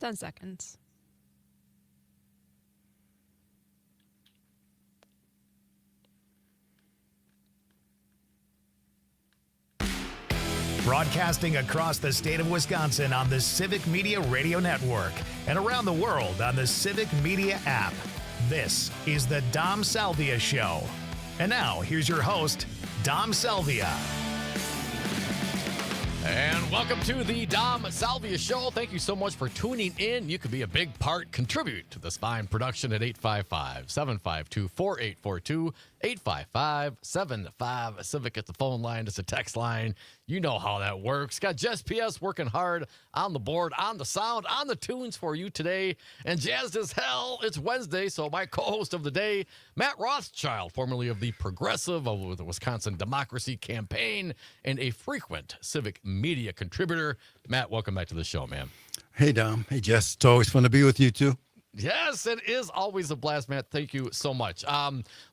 10 seconds. Broadcasting across the state of Wisconsin on the Civic Media Radio Network and around the world on the Civic Media app. This is the Dom Salvia Show. And now, here's your host, Dom Salvia. And welcome to the Dom Salvia Show. Thank you so much for tuning in. You could be a big part, contribute to this fine production at 855-752-4842, 855-75-CIVIC at the phone line. It's a text line. You know how that works. Got Jess PS working hard on the board, on the sound, on the tunes for you today. And jazzed as hell, it's Wednesday, so my co-host of the day, Matt Rothschild, formerly of the Progressive, of the Wisconsin Democracy Campaign, and a frequent Civic Media contributor. Matt, welcome back to the show, man. Hey, Dom. Hey, Jess. It's always fun to be with you, too. Yes, it is always a blast, Matt. Thank you so much.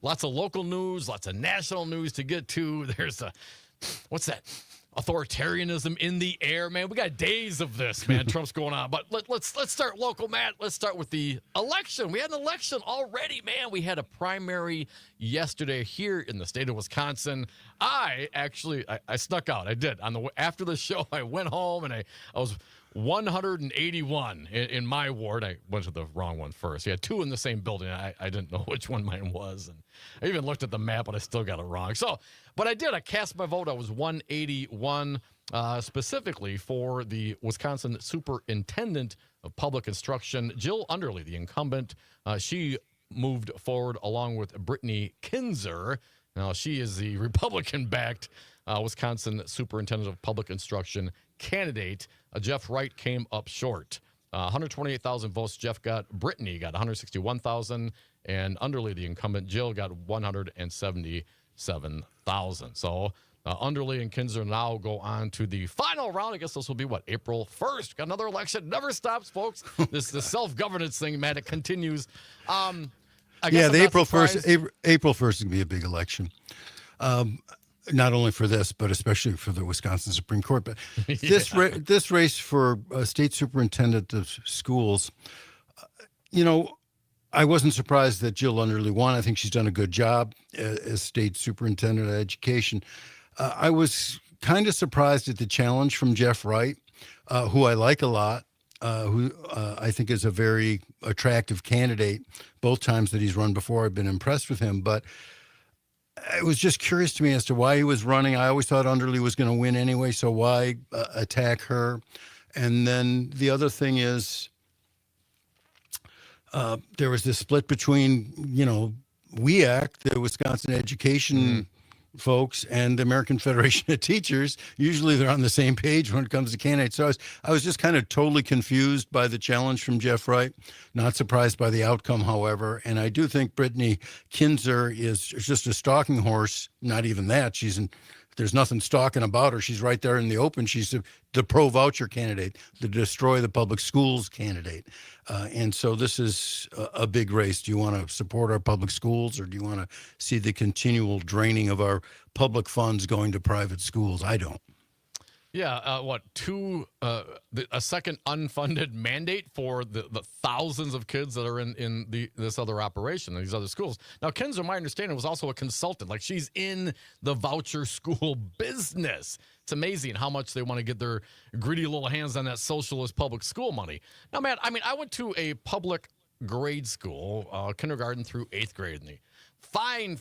Lots of local news, lots of national news to get to. There's what's that? Authoritarianism in the air, man. We got days of this, man. Trump's going on. But let's start local, Matt. Let's start with the election. We had an election already, man. We had a primary yesterday here in the state of Wisconsin. I snuck out. I did. After the show, I went home and I was 181 in my ward. I went to the wrong one first. You had two in the same building. I didn't know which one mine was. And I even looked at the map, but I still got it wrong. But I did. I cast my vote. I was 181 specifically for the Wisconsin Superintendent of Public Instruction, Jill Underly, the incumbent. She moved forward along with Brittany Kinzer. Now, she is the Republican-backed Wisconsin Superintendent of Public Instruction candidate. Jeff Wright came up short. 128,000 votes Jeff got. Brittany got 161,000. And Underly, the incumbent, Jill, got 177,000. So Underly and Kinzer now go on to the final round. I guess this will be, April 1st. Got another election. Never stops, folks. This self-governance thing, man, it continues. The April 1st is going to be a big election. Not only for this, but especially for the Wisconsin Supreme Court. But this race for state superintendent of schools, I wasn't surprised that Jill Underly won. I think she's done a good job as state superintendent of education. I was kind of surprised at the challenge from Jeff Wright, who I like a lot, who I think is a very attractive candidate. Both times that he's run before, I've been impressed with him. But it was just curious to me as to why he was running. I always thought Underly was going to win anyway, so why attack her? And then the other thing is there was this split between, WEAC, the Wisconsin Education folks, and the American Federation of Teachers. Usually they're on the same page when it comes to candidates. So I was just kind of totally confused by the challenge from Jeff Wright. Not surprised by the outcome, however. And I do think Brittany Kinzer is just a stalking horse. Not even that. There's nothing stalking about her. She's right there in the open. She's the pro-voucher candidate, the destroy the public schools candidate. And so this is a big race. Do you want to support our public schools, or do you want to see the continual draining of our public funds going to private schools? I don't. Yeah, a second unfunded mandate for the thousands of kids that are in this other operation, these other schools. Now, Kinzer, my understanding, was also a consultant. Like, she's in the voucher school business. It's amazing how much they want to get their greedy little hands on that socialist public school money. Now, man, I went to a public grade school, kindergarten through 8th grade in the fine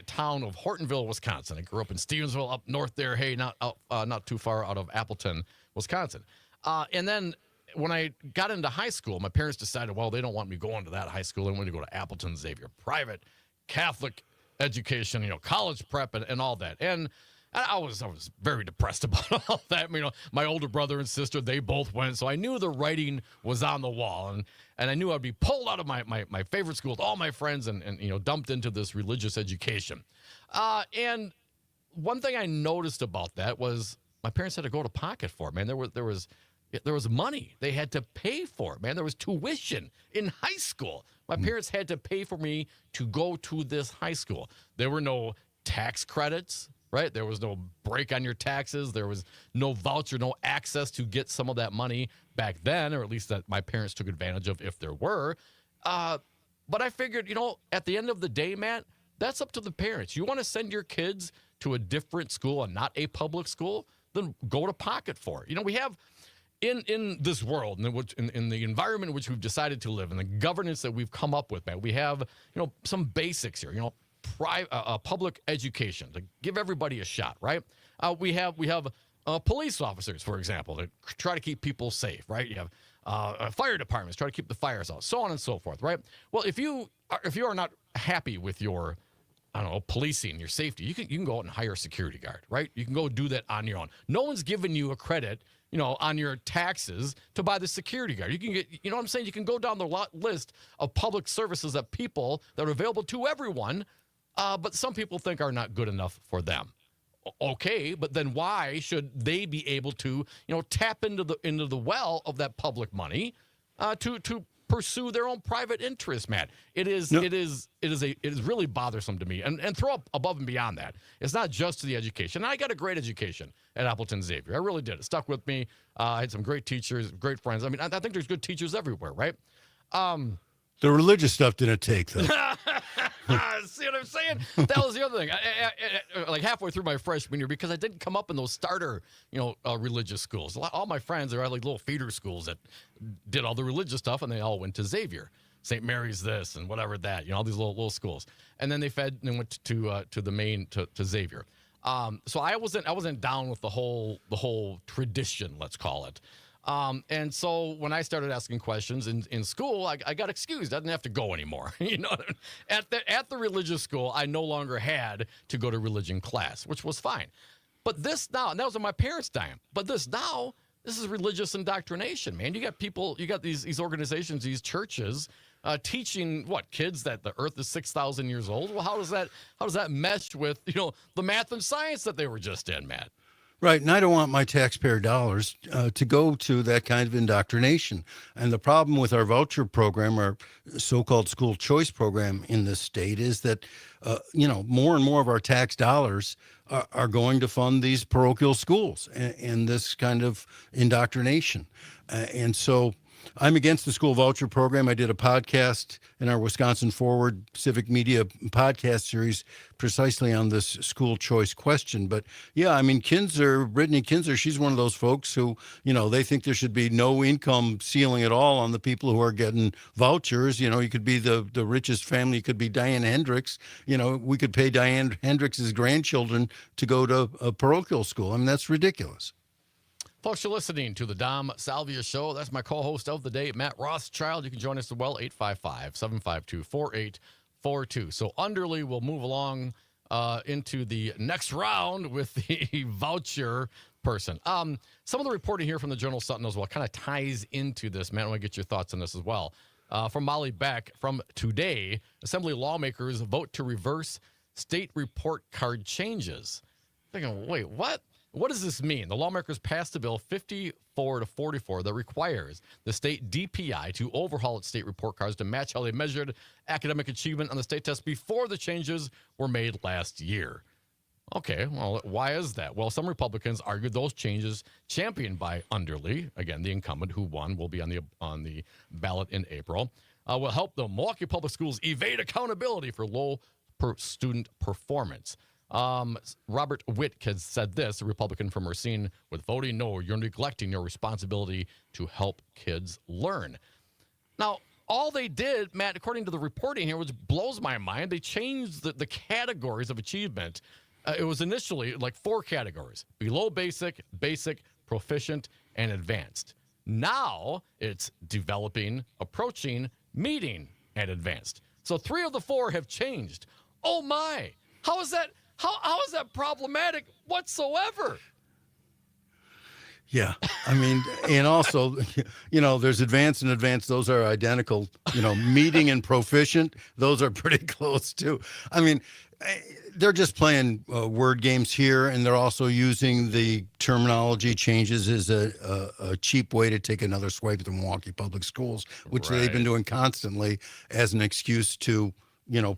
town of Hortonville, Wisconsin. I grew up in Stevensville, up north there. Hey, not too far out of Appleton, Wisconsin. And then when I got into high school, my parents decided, well, they don't want me going to that high school. They want me to go to Appleton Xavier, private Catholic education, college prep and all that. And I was very depressed about all that. My older brother and sister, they both went, so I knew the writing was on the wall, and I knew I'd be pulled out of my favorite school with all my friends and dumped into this religious education. And one thing I noticed about that was my parents had to go to pocket for it, man. There was money they had to pay for it, man. There was tuition in high school. My parents had to pay for me to go to this high school. There were no tax credits. right? There was no break on your taxes. There was no voucher, no access to get some of that money back then, or at least that my parents took advantage of if there were. But I figured, at the end of the day, Matt, that's up to the parents. You want to send your kids to a different school and not a public school, then go to pocket for it. We have in this world, in the environment in which we've decided to live, and the governance that we've come up with, Matt, we have, some basics here, public education to give everybody a shot, right? We have police officers, for example, that try to keep people safe, right? You have fire departments try to keep the fires out, so on and so forth, right? Well, if you are not happy with your policing, your safety, you can go out and hire a security guard, right? You can go do that on your own. No one's giving you a credit, on your taxes to buy the security guard. You can get, what I'm saying? You can go down the list of public services that are available to everyone, but some people think are not good enough for them. Okay, but then why should they be able to, tap into the well of that public money to pursue their own private interests, Matt? It is really bothersome to me. And throw up above and beyond that. It's not just the education. I got a great education at Appleton Xavier. I really did. It stuck with me. I had some great teachers, great friends. I mean, I think there's good teachers everywhere, right? The religious stuff didn't take, though. See what I'm saying? That was the other thing. Like halfway through my freshman year, because I didn't come up in those starter, religious schools. All my friends, they were at like little feeder schools that did all the religious stuff, and they all went to Xavier, St. Mary's this and whatever that, all these little schools. And then they went to the main to Xavier. So I wasn't down with the whole tradition, let's call it. And so when I started asking questions in school, I got excused. I didn't have to go anymore. At the religious school, I no longer had to go to religion class, which was fine. But this now, and that was in my parents' time. But this is religious indoctrination, man. You got these organizations, these churches, teaching kids that the earth is 6,000 years old. Well, how does that mesh with the math and science that they were just in, Matt? Right, and I don't want my taxpayer dollars to go to that kind of indoctrination. And the problem with our voucher program, our so-called school choice program in this state, is that, more and more of our tax dollars are going to fund these parochial schools and this kind of indoctrination. And so I'm against the school voucher program. I did a podcast in our Wisconsin Forward Civic Media podcast series precisely on this school choice question. But yeah, I mean, Brittany Kinzer, she's one of those folks who, they think there should be no income ceiling at all on the people who are getting vouchers. You could be the richest family. You could be Diane Hendricks. We could pay Diane Hendricks' grandchildren to go to a parochial school. I mean, that's ridiculous. Folks, you're listening to the Dom Salvia Show. That's my co-host of the day, Matt Rothschild. You can join us as well, 855-752-4842. So Underly will move along into the next round with the voucher person. Some of the reporting here from the Journal Sentinel as well kind of ties into this. Matt, I want to get your thoughts on this as well. From Molly Beck, from today, Assembly lawmakers vote to reverse state report card changes. Thinking, wait, what? What does this mean? The lawmakers passed a bill 54-44 that requires the state DPI to overhaul its state report cards to match how they measured academic achievement on the state test before the changes were made last year. Okay, well, why is that? Well, some Republicans argued those changes, championed by Underly, again, the incumbent who won, will be on the ballot in April, will help the Milwaukee Public Schools evade accountability for low student performance. Robert Witt has said this, a Republican from Racine, with voting no, you're neglecting your responsibility to help kids learn. Now, all they did, Matt, according to the reporting here, which blows my mind, they changed the categories of achievement. It was initially like 4 categories: below basic, basic, proficient, and advanced. Now it's developing, approaching, meeting, and advanced. So 3 of the 4 have changed. Oh my! How is that? How is that problematic whatsoever? Yeah, I mean, and also, there's advanced and advanced. Those are identical. Meeting and proficient, those are pretty close too. I mean, they're just playing word games here, and they're also using the terminology changes as a cheap way to take another swipe at the Milwaukee Public Schools, which they've been doing constantly as an excuse to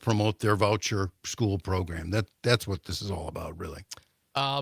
promote their voucher school program. That's what this is all about, really.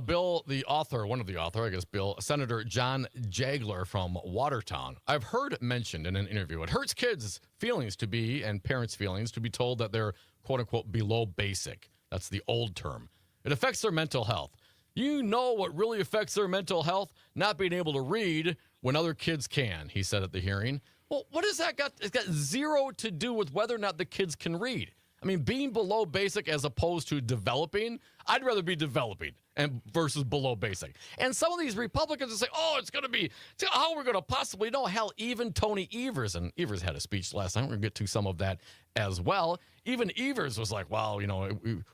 Bill, the author, one of the author, I guess, Bill, Senator John Jagler from Watertown. I've heard mentioned in an interview, it hurts kids' feelings to be, and parents' feelings, to be told that they're, quote unquote, below basic. That's the old term. It affects their mental health. You know what really affects their mental health? Not being able to read when other kids can, he said at the hearing. Well, what has that got? It's got zero to do with whether or not the kids can read. I mean, being below basic as opposed to developing, I'd rather be developing and versus below basic. And some of these Republicans will say, oh, it's going to be, how we're going to possibly know. Hell, even Tony Evers, and Evers had a speech last night. We're going to get to some of that as well. Even Evers was like, well, we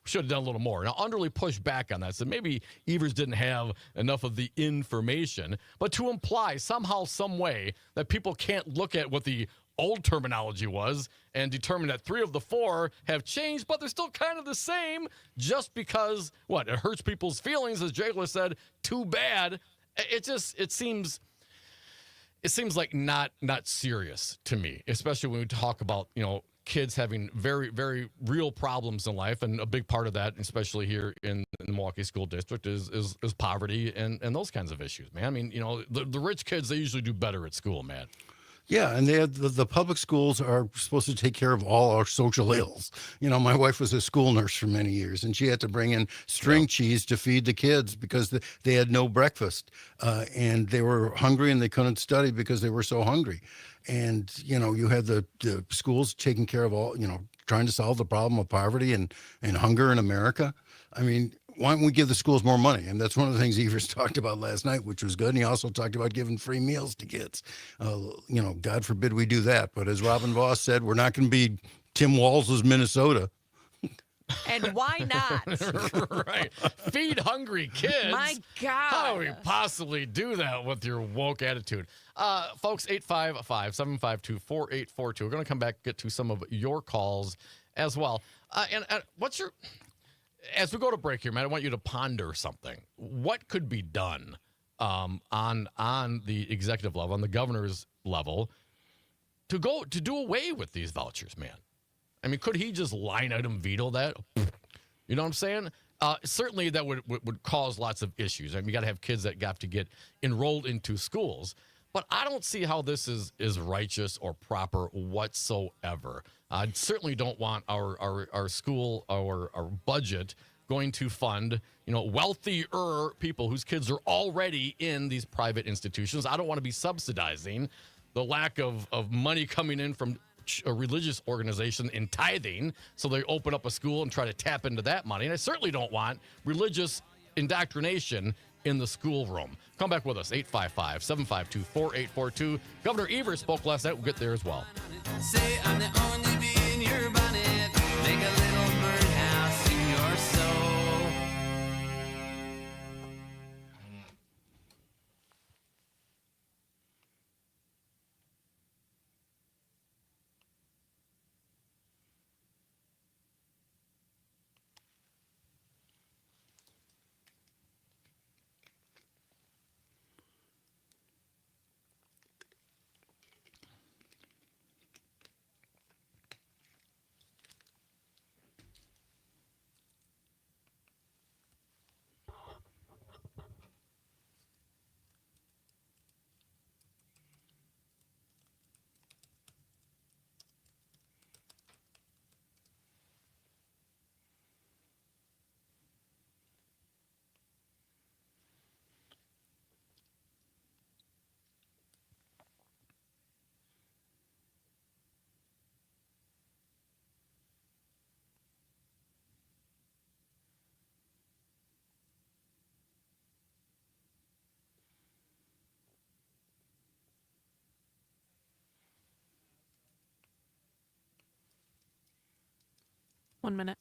should have done a little more. Now, Underly pushed back on that. So maybe Evers didn't have enough of the information. But to imply somehow, some way that people can't look at what the old terminology was and determine that 3 of the 4 have changed, but they're still kind of the same just because, it hurts people's feelings, as Jagler said, too bad. It seems like not serious to me, especially when we talk about, kids having very, very real problems in life. And a big part of that, especially here in the Milwaukee School District, is poverty and those kinds of issues, man. I mean, the rich kids, they usually do better at school, man. Yeah, and the public schools are supposed to take care of all our social ills. My wife was a school nurse for many years, and she had to bring in string cheese to feed the kids because they had no breakfast, and they were hungry and they couldn't study because they were so hungry. And you had the schools taking care of all, trying to solve the problem of poverty and hunger in America. I mean, why don't we give the schools more money? And that's one of the things Evers talked about last night, which was good. And he also talked about giving free meals to kids. God forbid we do that. But as Robin Voss said, we're not going to be Tim Walz's Minnesota. And why not? Right. Feed hungry kids. My God. How do we possibly do that with your woke attitude? Folks, 855-752-4842. We're going to come back and get to some of your calls as well. And what's your... As we go to break here, man, I want you to ponder something. What could be done on the executive level, on the governor's level, to do away with these vouchers, man? I mean, could he just line item veto that? You know what I'm saying? Certainly that would cause lots of issues. I mean, you got to have kids that got to get enrolled into schools. But I don't see how this is righteous or proper whatsoever. I certainly don't want our school, our budget going to fund, wealthier people whose kids are already in these private institutions. I don't want to be subsidizing the lack of money coming in from a religious organization in tithing, so they open up a school and try to tap into that money. And I certainly don't want religious indoctrination in the schoolroom. Come back with us, 855-752-4842. Governor Evers spoke last night. We'll get there as well. Say I'm the only bee in your bonnet. Make a little birdhouse in your soul. One minute.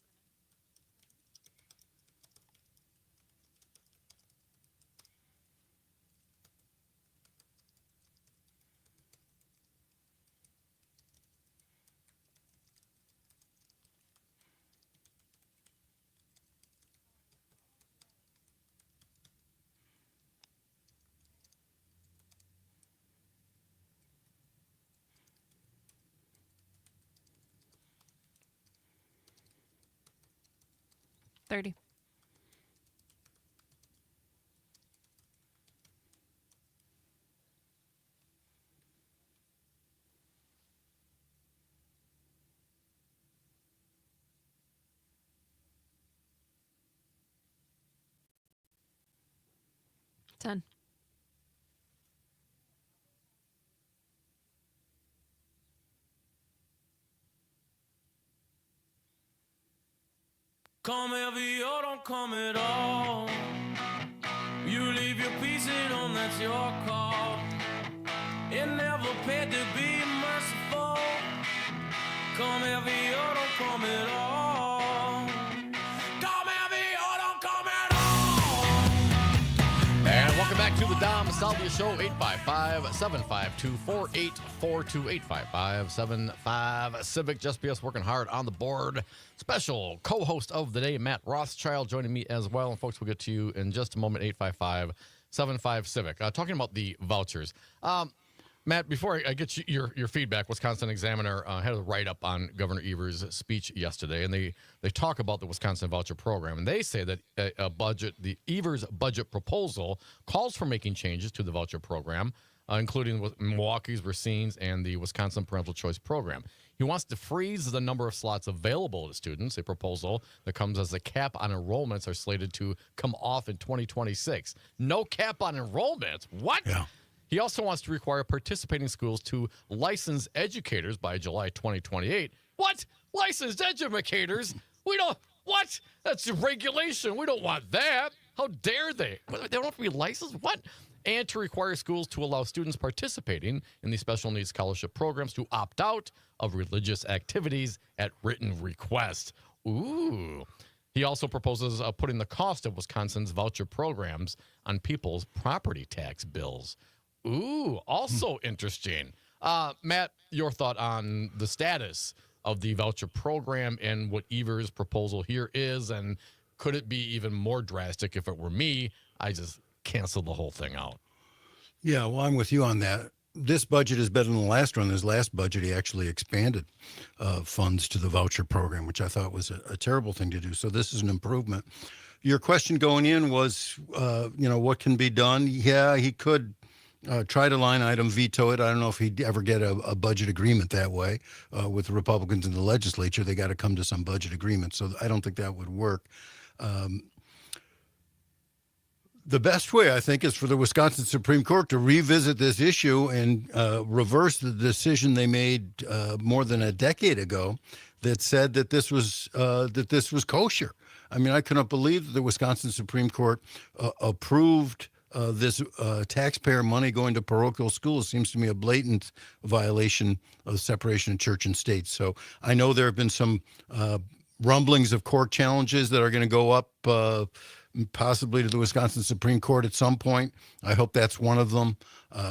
30. $10. Come heavy or don't come at all. You leave your piece at home, that's your call. It never paid to be merciful. Come heavy or don't come at all. Come heavy or don't come at all. And welcome back to the Dom Salvia Show, 855-752-4842, 855-75 Civic. Just BS working hard on the board. Special co-host of the day, Matt Rothschild, joining me as well. And folks, we'll get to you in just a moment, 855-75 Civic. Talking about the vouchers. Matt, before I get you your feedback, Wisconsin Examiner had a write-up on Governor Evers' speech yesterday, and they talk about the Wisconsin voucher program, and they say that the Evers budget proposal calls for making changes to the voucher program, including Milwaukee's, Racine's, and the Wisconsin Parental Choice Program. He wants to freeze the number of slots available to students, a proposal that comes as a cap on enrollments are slated to come off in 2026. No cap on enrollments? What? Yeah. He also wants to require participating schools to license educators by July 2028. What? Licensed educators? We don't, what? That's a regulation. We don't want that. How dare they? They don't have to be licensed? What? And to require schools to allow students participating in the special needs scholarship programs to opt out of religious activities at written request. Ooh. He also proposes putting the cost of Wisconsin's voucher programs on people's property tax bills. Ooh, also interesting. Matt, your thought on the status of the voucher program and what Evers' proposal here is, and could it be even more drastic if it were me? I just canceled the whole thing out. Yeah, well, I'm with you on that. This budget is better than the last one. His last budget, he actually expanded funds to the voucher program, which I thought was a terrible thing to do. So this is an improvement. Your question going in was, what can be done? Yeah, he could try to line item veto it. I don't know if he'd ever get a budget agreement that way with the Republicans in the legislature. They got to come to some budget agreement. So I don't think that would work. The best way, I think, is for the Wisconsin Supreme Court to revisit this issue and reverse the decision they made more than a decade ago that said that this was kosher. I mean, I cannot believe that the Wisconsin Supreme Court approved this taxpayer money going to parochial schools. Seems to me a blatant violation of the separation of church and state. So I know there have been some rumblings of court challenges that are going to go up possibly to the Wisconsin Supreme Court at some point. I hope that's one of them.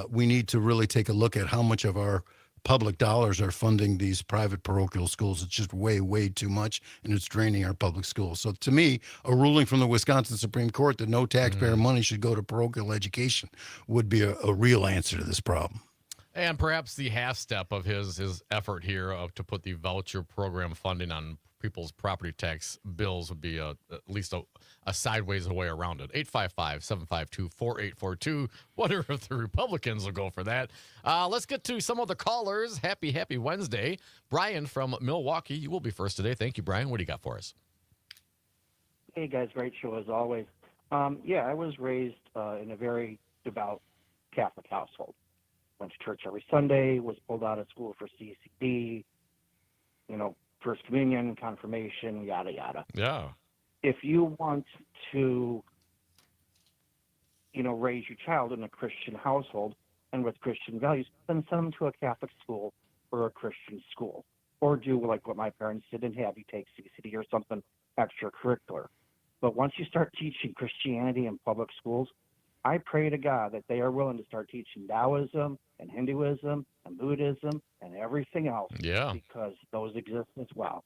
We need to really take a look at how much of our public dollars are funding these private parochial schools. It's just way, way too much, and it's draining our public schools. So to me, a ruling from the Wisconsin Supreme Court that no taxpayer money should go to parochial education would be a real answer to this problem. And perhaps the half step of his effort here to put the voucher program funding on people's property tax bills would be at least a sideways way around it. 855-752-4842. Wonder if the Republicans will go for that. Let's get to some of the callers. Happy Wednesday. Brian from Milwaukee, you will be first today. Thank you, Brian. What do you got for us? Hey, guys. Great show as always. I was raised in a very devout Catholic household. Went to church every Sunday, was pulled out of school for CCD, First Communion, confirmation, yada, yada. Yeah. If you want to, raise your child in a Christian household and with Christian values, then send them to a Catholic school or a Christian school. Or do like what my parents did and have you take CCD or something extracurricular. But once you start teaching Christianity in public schools, I pray to God that they are willing to start teaching Taoism and Hinduism and Buddhism and everything else. Yeah. Because those exist as well.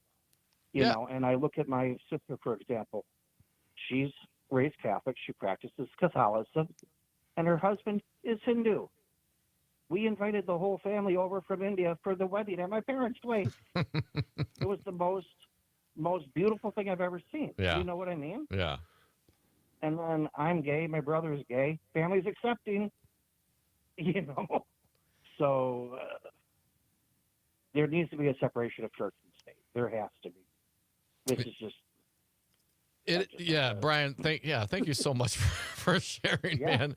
And I look at my sister, for example. She's raised Catholic. She practices Catholicism. And her husband is Hindu. We invited the whole family over from India for the wedding at my parents' place. It was the most most beautiful thing I've ever seen. Yeah. You know what I mean? Yeah. And then I'm gay, my brother's gay, family's accepting, you know. So there needs to be a separation of church and state. There has to be. This is just. Brian, thank you so much for sharing, man.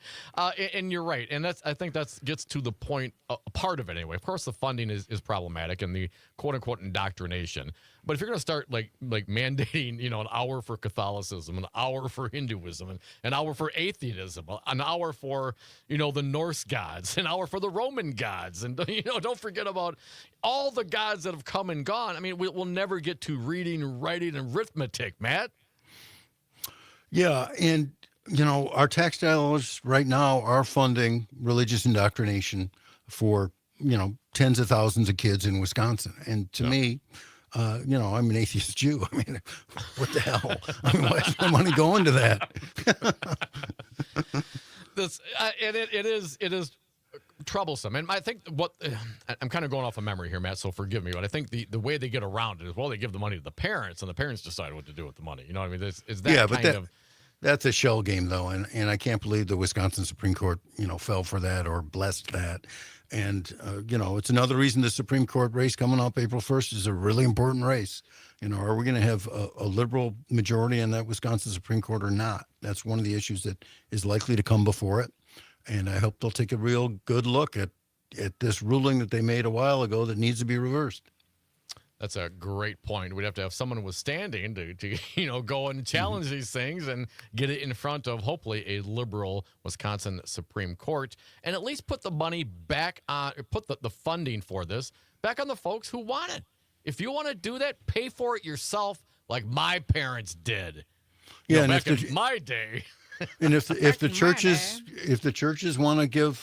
And you're right, and I think that gets to the point, a part of it anyway. Of course, the funding is problematic and the quote unquote indoctrination. But if you're going to start like mandating, an hour for Catholicism, an hour for Hinduism, and an hour for atheism, an hour for the Norse gods, an hour for the Roman gods, and don't forget about all the gods that have come and gone. I mean, we'll never get to reading, writing, and arithmetic, Matt. Yeah, and our tax dollars right now are funding religious indoctrination for tens of thousands of kids in Wisconsin. And to me, I'm an atheist Jew. I mean, what the hell? I mean, why is my money going to that? It is troublesome, and I think I'm kind of going off of memory here, Matt. So forgive me, but I think the way they get around it is they give the money to the parents, and the parents decide what to do with the money. You know what I mean? Is that That's a shell game, though, and I can't believe the Wisconsin Supreme Court, fell for that or blessed that. And it's another reason the Supreme Court race coming up April 1st is a really important race. Are we going to have a liberal majority in that Wisconsin Supreme Court or not? That's one of the issues that is likely to come before it. And I hope they'll take a real good look at this ruling that they made a while ago that needs to be reversed. That's a great point. We'd have to have someone withstanding to go and challenge these things and get it in front of hopefully a liberal Wisconsin Supreme Court, and at least put the money back on, put the funding for this back on the folks who want it. If you want to do that, pay for it yourself, like my parents did. Back in my day. And if the churches want to give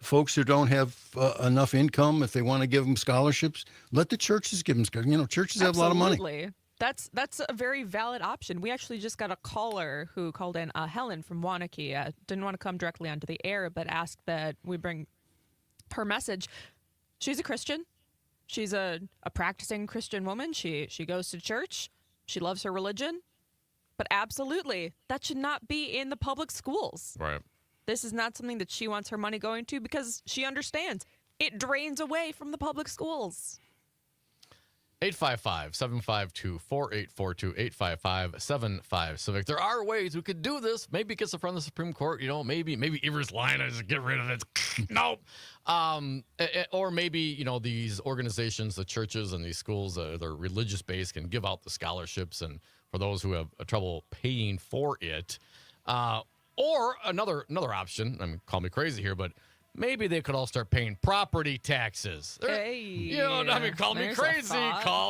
folks who don't have enough income, if they want to give them scholarships, let the churches give them. Churches have a lot of money. That's a very valid option. We actually just got a caller who called in, Helen from Wanakee. Didn't want to come directly onto the air, but asked that we bring her message. She's a Christian. She's a practicing Christian woman. She goes to church. She loves her religion. But absolutely, that should not be in the public schools. Right. This is not something that she wants her money going to because she understands it drains away from the public schools. 855-752-4842, 855-75-CIVIC. There are ways we could do this. Maybe it gets in front of the Supreme Court. Maybe Evers line is get rid of it. Nope. Or maybe, these organizations, the churches and these schools, they're religious based, can give out the scholarships and for those who have trouble paying for it. Or another option, call me crazy here, but maybe they could all start paying property taxes. Call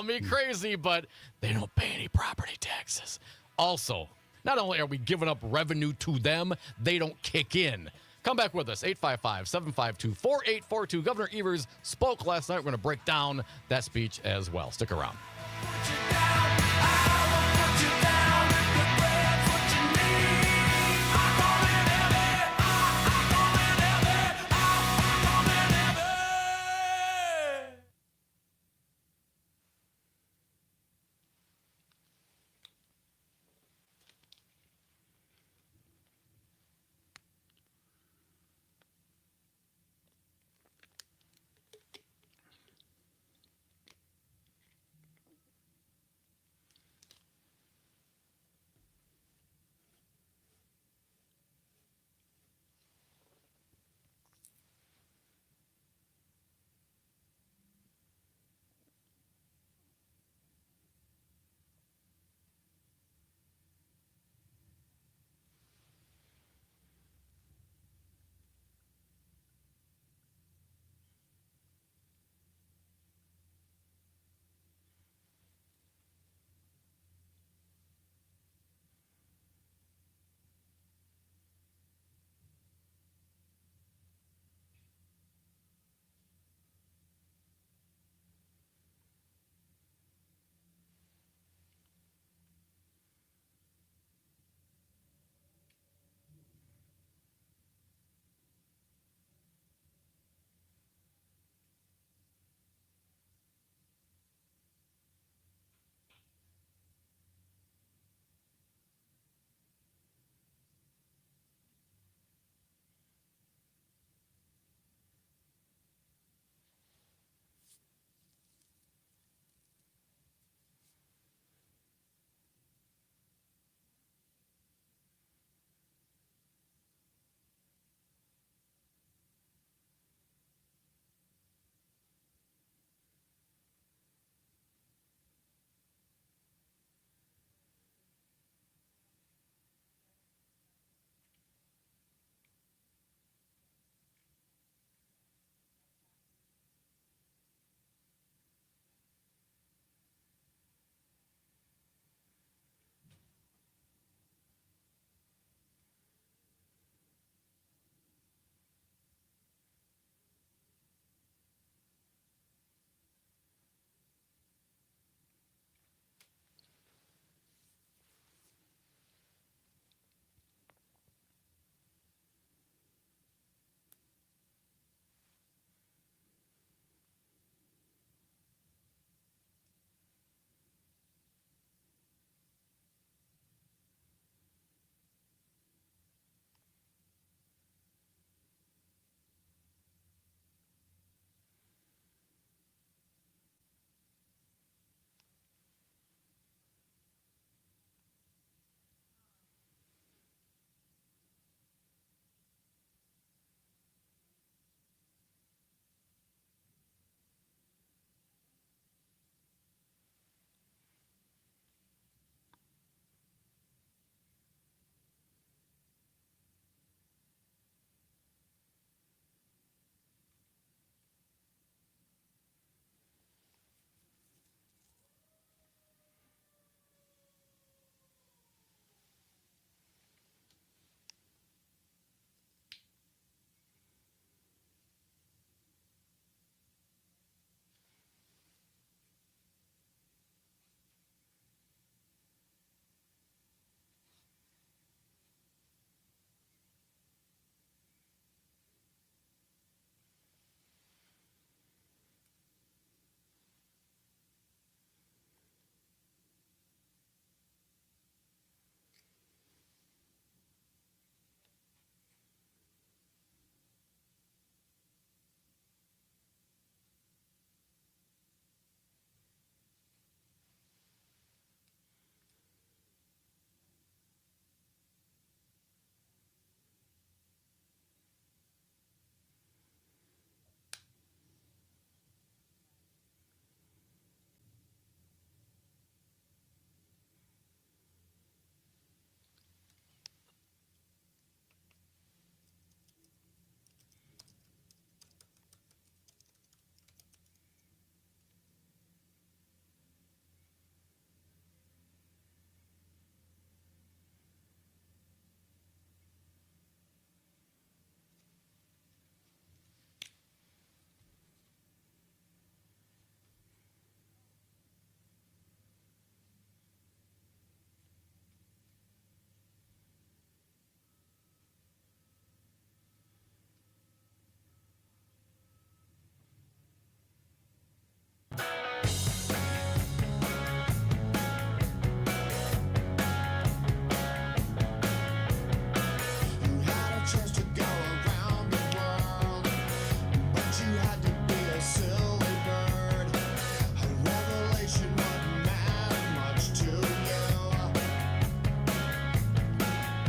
me crazy, but they don't pay any property taxes. Also, not only are we giving up revenue to them, they don't kick in. Come back with us, 855-752-4842. Governor Evers spoke last night. We're going to break down that speech as well. Stick around.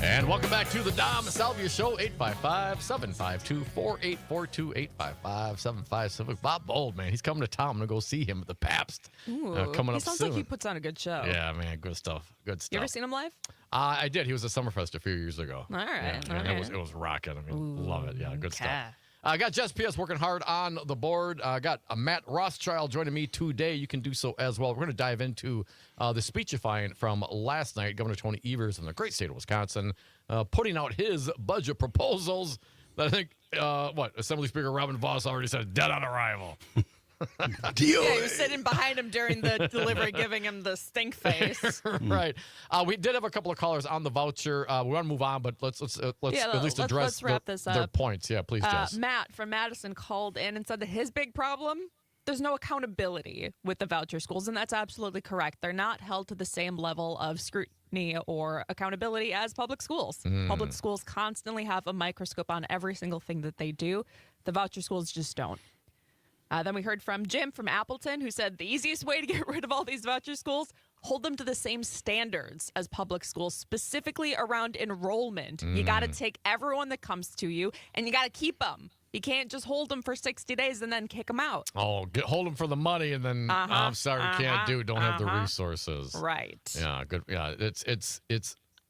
And welcome back to the Dom Salvia Show, 855-752-4842, 855-75 Civic. Bob Bold, man, he's coming to town. I'm going to go see him at the Pabst. Ooh, coming he up sounds soon. like he puts on a good show. Yeah, man, good stuff. Good stuff. You ever seen him live? I did. He was at Summerfest a few years ago. All right. Yeah, all and right. it was rocking. I mean, love it. Yeah, good stuff. Okay. I got Jess P.S. working hard on the board. I got Matt Rothschild joining me today. You can do so as well. We're going to dive into the speechifying from last night. Governor Tony Evers in the great state of Wisconsin putting out his budget proposals that I think, Assembly Speaker Robin Voss already said, dead on arrival. Yeah, he was sitting behind him during the delivery, giving him the stink face. Right. We did have a couple of callers on the voucher. We want to move on, but let's at least address let's wrap this their up. points. Yeah, please, Jess. Matt from Madison called in and said that his big problem, there's no accountability with the voucher schools, and that's absolutely correct. They're not held to the same level of scrutiny or accountability as public schools. Public schools constantly have a microscope on every single thing that they do. The voucher schools just don't. Then we heard from Jim from Appleton, who said the easiest way to get rid of all these voucher schools, hold them to the same standards as public schools, specifically around enrollment. You got to take everyone that comes to you, and you got to keep them. You can't just hold them for 60 days and then kick them out. Oh, hold them for the money, and then I'm sorry, can't don't have the resources. Right. Yeah, good. Yeah, it's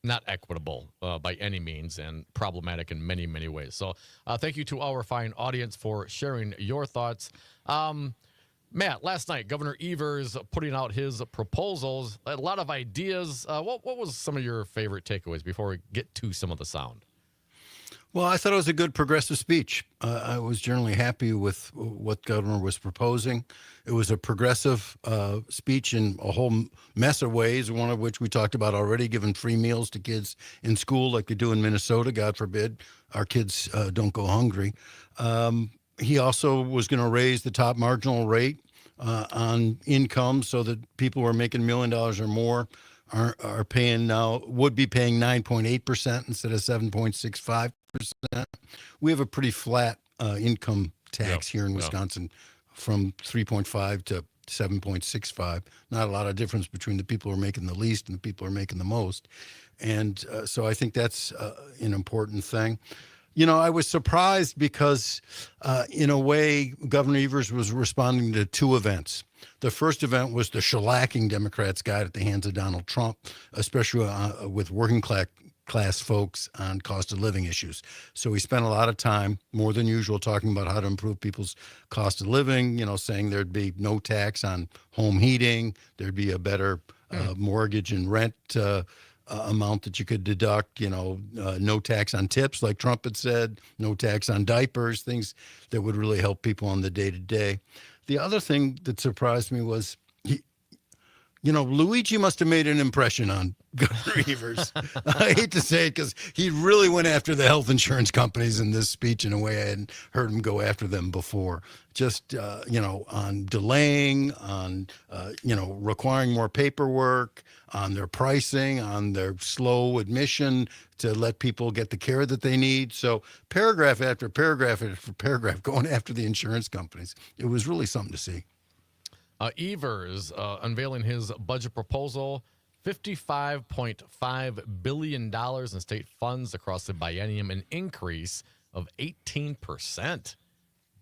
not equitable by any means, and problematic in many, many ways. So thank you to our fine audience for sharing your thoughts. Matt, last night, Governor Evers putting out his proposals, a lot of ideas. What was some of your favorite takeaways before we get to some of the sound? Well, I thought it was a good progressive speech. I was generally happy with what Governor was proposing. It was a progressive speech in a whole mess of ways, one of which we talked about already, giving free meals to kids in school like they do in Minnesota. God forbid our kids don't go hungry. He also was going to raise the top marginal rate on income so that people who are making $1 million or more are paying now, would be paying 9.8% instead of 7.65%. We have a pretty flat income tax here in Wisconsin from 3.5 to 7.65. Not a lot of difference between the people who are making the least and the people who are making the most. And so I think that's an important thing. You know, I was surprised because, in a way, Governor Evers was responding to two events. The first event was the shellacking Democrats got at the hands of Donald Trump, especially with working class folks on cost of living issues. So he spent a lot of time, more than usual, talking about how to improve people's cost of living, you know, saying there'd be no tax on home heating, there'd be a better mortgage and rent amount that you could deduct, you know, no tax on tips, like Trump had said, no tax on diapers, things that would really help people on the day-to-day. The other thing that surprised me was, Luigi must have made an impression on Governor Evers. I hate to say it because he really went after the health insurance companies in this speech in a way I hadn't heard him go after them before. Just, on delaying, on, requiring more paperwork, on their pricing, on their slow admission to let people get the care that they need. So paragraph after paragraph after paragraph going after the insurance companies. It was really something to see. Evers unveiling his budget proposal, $55.5 billion in state funds across the biennium, an increase of 18%.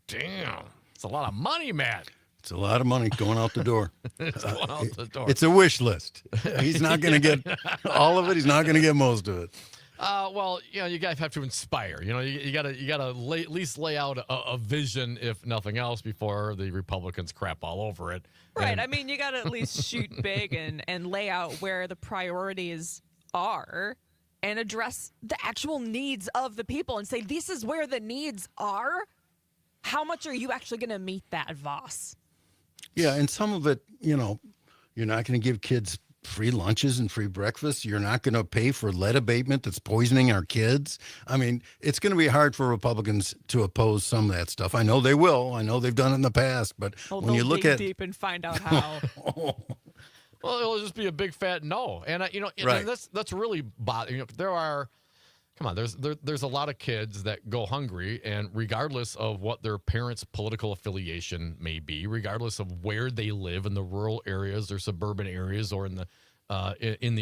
Damn, it's a lot of money, Matt. It's a lot of money going out the door. It's going out the door. It's a wish list. He's not going to get all of it. He's not going to get most of it. You guys have to inspire. You gotta at least lay out a vision, if nothing else, before the Republicans crap all over it. Right. I mean, you gotta at least shoot big and lay out where the priorities are and address the actual needs of the people and say, this is where the needs are. How much are you actually going to meet that, Voss? Yeah, and some of it, you're not going to give kids free lunches and free breakfasts. You're not going to pay for lead abatement that's poisoning our kids. I mean, it's going to be hard for Republicans to oppose some of that stuff. I know they will. I know they've done it in the past. But Well, when you they'll look dig at deep and find out how. Well, it'll just be a big fat no. And Right. and that's really bothering. There's a lot of kids that go hungry, and regardless of what their parents' political affiliation may be, regardless of where they live in the rural areas or suburban areas or in the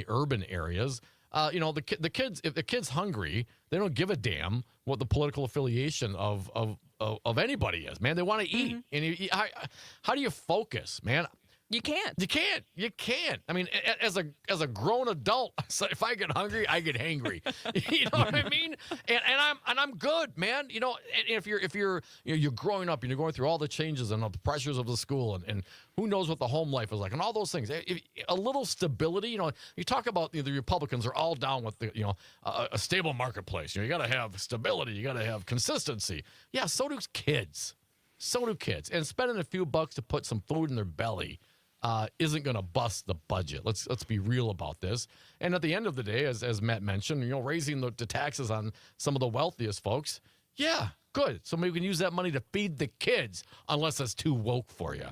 urban areas, the kids, if the kid's hungry, they don't give a damn what the political affiliation of anybody is. Man, they want to eat. And how do you focus, man? You can't. You can't. I mean, as a grown adult, so if I get hungry, I get hangry. You know what I mean? And I'm good, man. You know, and if you're growing up and you're going through all the changes and the pressures of the school and who knows what the home life is like and all those things. A little stability. You know, you talk about the Republicans are all down with a stable marketplace. You got to have stability. You got to have consistency. Yeah, so do kids. So do kids. And spending a few bucks to put some food in their belly isn't going to bust the budget. Let's be real about this. And at the end of the day, as Matt mentioned, raising the taxes on some of the wealthiest folks, yeah, good. So maybe we can use that money to feed the kids, unless it's too woke for you.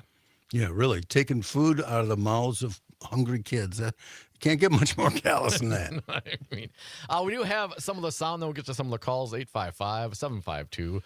Yeah, really. Taking food out of the mouths of hungry kids. Can't get much more callous than that. I mean, we do have some of the sound, then we'll get to some of the calls, 855-752-4842.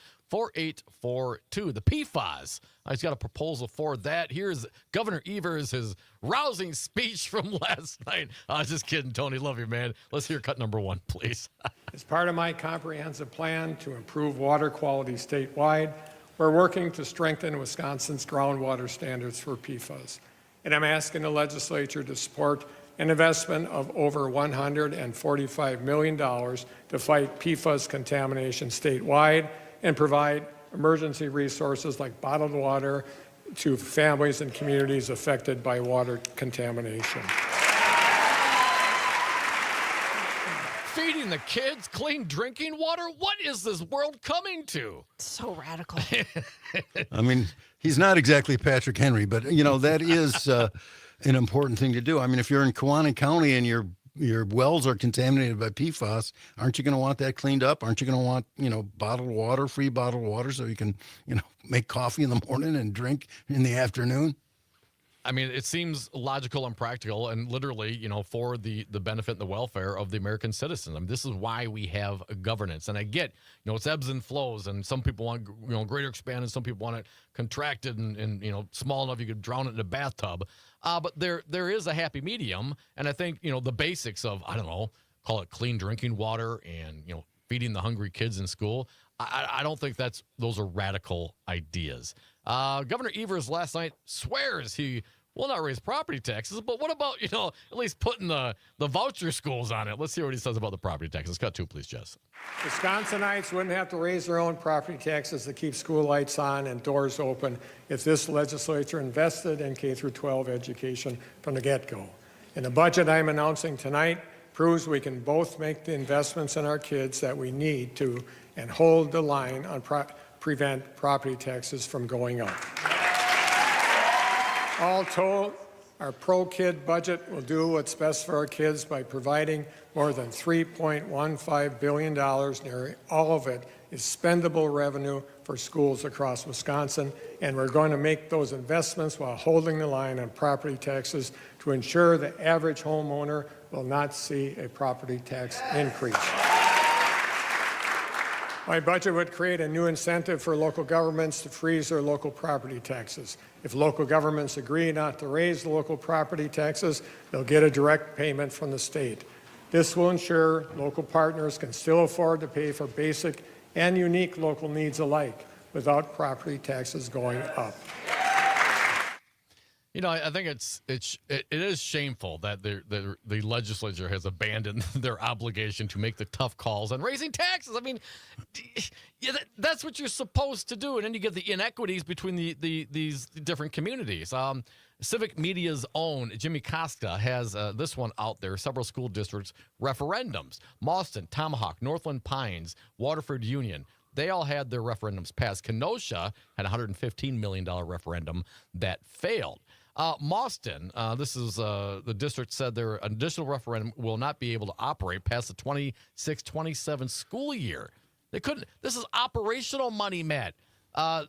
The PFAS. He's got a proposal for that. Here's Governor Evers, his rousing speech from last night. Just kidding, Tony. Love you, man. Let's hear cut number one, please. As part of my comprehensive plan to improve water quality statewide, we're working to strengthen Wisconsin's groundwater standards for PFAS. And I'm asking the legislature to support an investment of over $145 million to fight PFAS contamination statewide and provide emergency resources like bottled water to families and communities affected by water contamination. Feeding the kids clean drinking water? What is this world coming to? So radical. I mean, he's not exactly Patrick Henry, but, that is an important thing to do. I mean, if you're in Kewaunee County and your wells are contaminated by PFAS, aren't you going to want that cleaned up? Aren't you going to want, bottled water, free bottled water, so you can, make coffee in the morning and drink in the afternoon? I mean, it seems logical and practical and literally, for the benefit and the welfare of the American citizens. I mean, this is why we have a governance. And I get, it's ebbs and flows, and some people want, greater expanded, some people want it contracted and small enough you could drown it in a bathtub. But there is a happy medium. And I think, the basics of, I don't know, call it clean drinking water and, feeding the hungry kids in school. I don't think those are radical ideas. Governor Evers last night swears he will not raise property taxes, but what about, at least putting the voucher schools on it? Let's hear what he says about the property taxes. Cut two, please, Jess. Wisconsinites wouldn't have to raise their own property taxes to keep school lights on and doors open if this legislature invested in K-12 education from the get-go. And the budget I'm announcing tonight proves we can both make the investments in our kids that we need to and hold the line on prevent property taxes from going up. All told, our pro-kid budget will do what's best for our kids by providing more than $3.15 billion. Nearly all of it is spendable revenue for schools across Wisconsin, and we're going to make those investments while holding the line on property taxes to ensure the average homeowner will not see a property tax increase. My budget would create a new incentive for local governments to freeze their local property taxes. If local governments agree not to raise the local property taxes, they'll get a direct payment from the state. This will ensure local partners can still afford to pay for basic and unique local needs alike without property taxes going up. I think it is shameful that the legislature has abandoned their obligation to make the tough calls on raising taxes. I mean, that's what you're supposed to do, and then you get the inequities between these different communities. Civic Media's own Jimmy Costa has this one out there. Several school districts referendums: Mauston, Tomahawk, Northland Pines, Waterford Union. They all had their referendums passed. Kenosha had a $115 million referendum that failed. Mauston, this is the district said their additional referendum will not be able to operate past the 26-27 school year. They couldn't. This is operational money, Matt.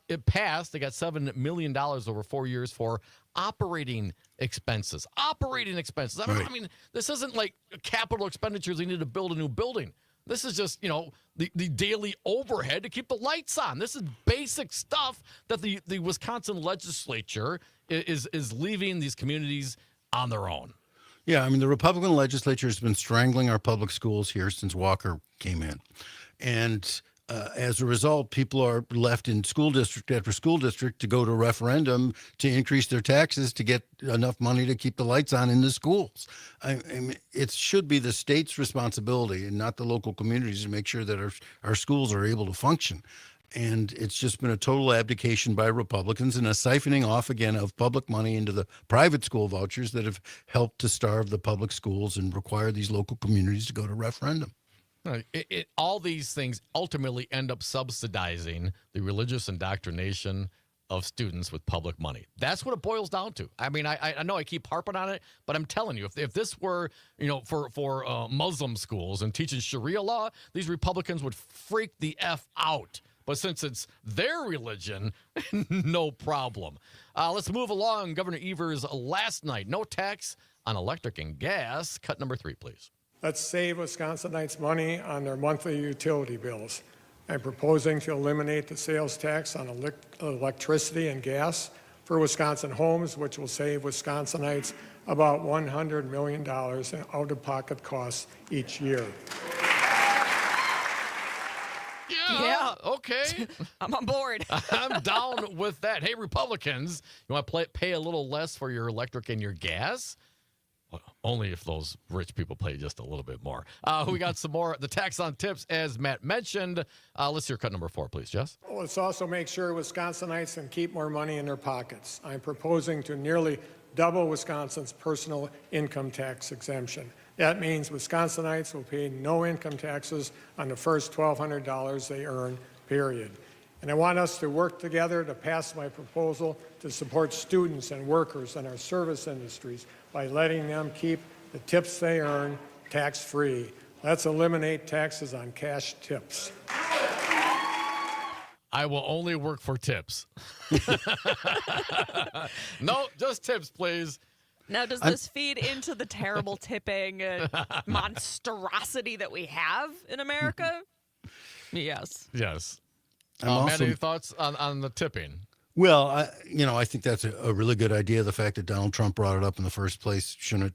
It passed. They got $7 million over 4 years for operating expenses. Operating expenses. I mean, this isn't like capital expenditures. They need to build a new building. This is just, the daily overhead to keep the lights on. This is basic stuff that the Wisconsin legislature is leaving these communities on their own. Yeah, I mean, the Republican legislature has been strangling our public schools here since Walker came in. And as a result, people are left in school district after school district to go to referendum to increase their taxes to get enough money to keep the lights on in the schools. I mean, it should be the state's responsibility and not the local communities to make sure that our schools are able to function. And it's just been a total abdication by Republicans and a siphoning off again of public money into the private school vouchers that have helped to starve the public schools and require these local communities to go to referendum. All these things ultimately end up subsidizing the religious indoctrination of students with public money. That's what it boils down to. I mean, I know I keep harping on it, but I'm telling you, if this were, for Muslim schools and teaching Sharia law, these Republicans would freak the F out. But since it's their religion, no problem. Let's move along. Governor Evers last night, no tax on electric and gas. Cut number 3, please. Let's save Wisconsinites money on their monthly utility bills. I'm proposing to eliminate the sales tax on electricity and gas for Wisconsin homes, which will save Wisconsinites about $100 million in out-of-pocket costs each year. Yeah, okay. I'm on board. I'm down with that. Hey, Republicans, you want to pay a little less for your electric and your gas? Well, only if those rich people pay just a little bit more. We got some more. The tax on tips, as Matt mentioned. Let's hear cut number 4, please, Jess. Let's also make sure Wisconsinites can keep more money in their pockets. I'm proposing to nearly double Wisconsin's personal income tax exemption. That means Wisconsinites will pay no income taxes on the first $1,200 they earn, period. And I want us to work together to pass my proposal to support students and workers in our service industries by letting them keep the tips they earn tax-free. Let's eliminate taxes on cash tips. I will only work for tips. No, just tips, please. Now, does this feed into the terrible tipping monstrosity that we have in America? Yes. Yes. I'm Matt, also- any thoughts on the tipping? Well, I think that's a really good idea. The fact that Donald Trump brought it up in the first place shouldn't,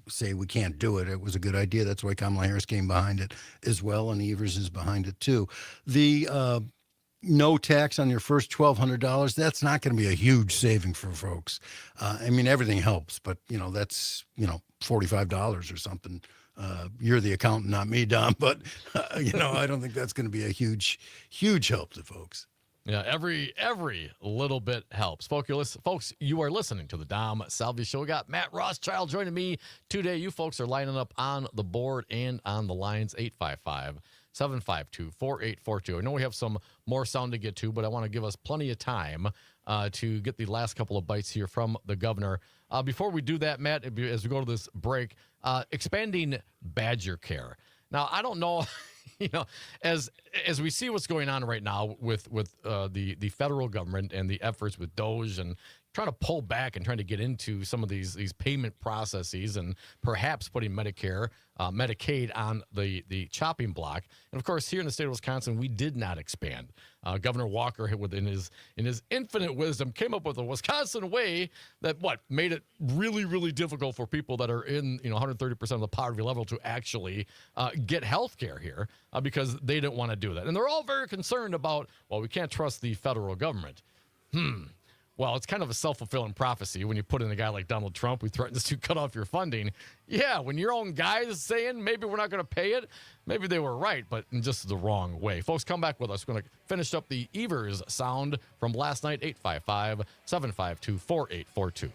say we can't do it. It was a good idea. That's why Kamala Harris came behind it as well, and Evers is behind it too. The no tax on your first $1,200, that's not going to be a huge saving for folks. Everything helps, but, that's, $45 or something. You're the accountant, not me, Dom, but, I don't think that's going to be a huge, huge help to folks. Yeah, every little bit helps. Folks, you are listening to the Dom Salvia Show. We got Matt Rothschild joining me today. You folks are lining up on the board and on the lines, 855-752-4842. I know we have some more sound to get to, but I want to give us plenty of time to get the last couple of bites here from the governor. Before we do that, Matt, as we go to this break, expanding Badger Care. Now, I don't know, as we see what's going on right now with the federal government and the efforts with DOGE and trying to pull back and trying to get into some of these payment processes and perhaps putting Medicaid on the chopping block. And of course, here in the state of Wisconsin, we did not expand. Governor Walker, in his infinite wisdom, came up with a Wisconsin way that made it really, really difficult for people that are in 130% of the poverty level to actually get health care here because they didn't want to do that. And they're all very concerned about, we can't trust the federal government. Well, it's kind of a self-fulfilling prophecy when you put in a guy like Donald Trump who threatens to cut off your funding. Yeah, when your own guy is saying maybe we're not going to pay it, maybe they were right, but in just the wrong way. Folks, come back with us. We're going to finish up the Evers sound from last night, 855-752-4842.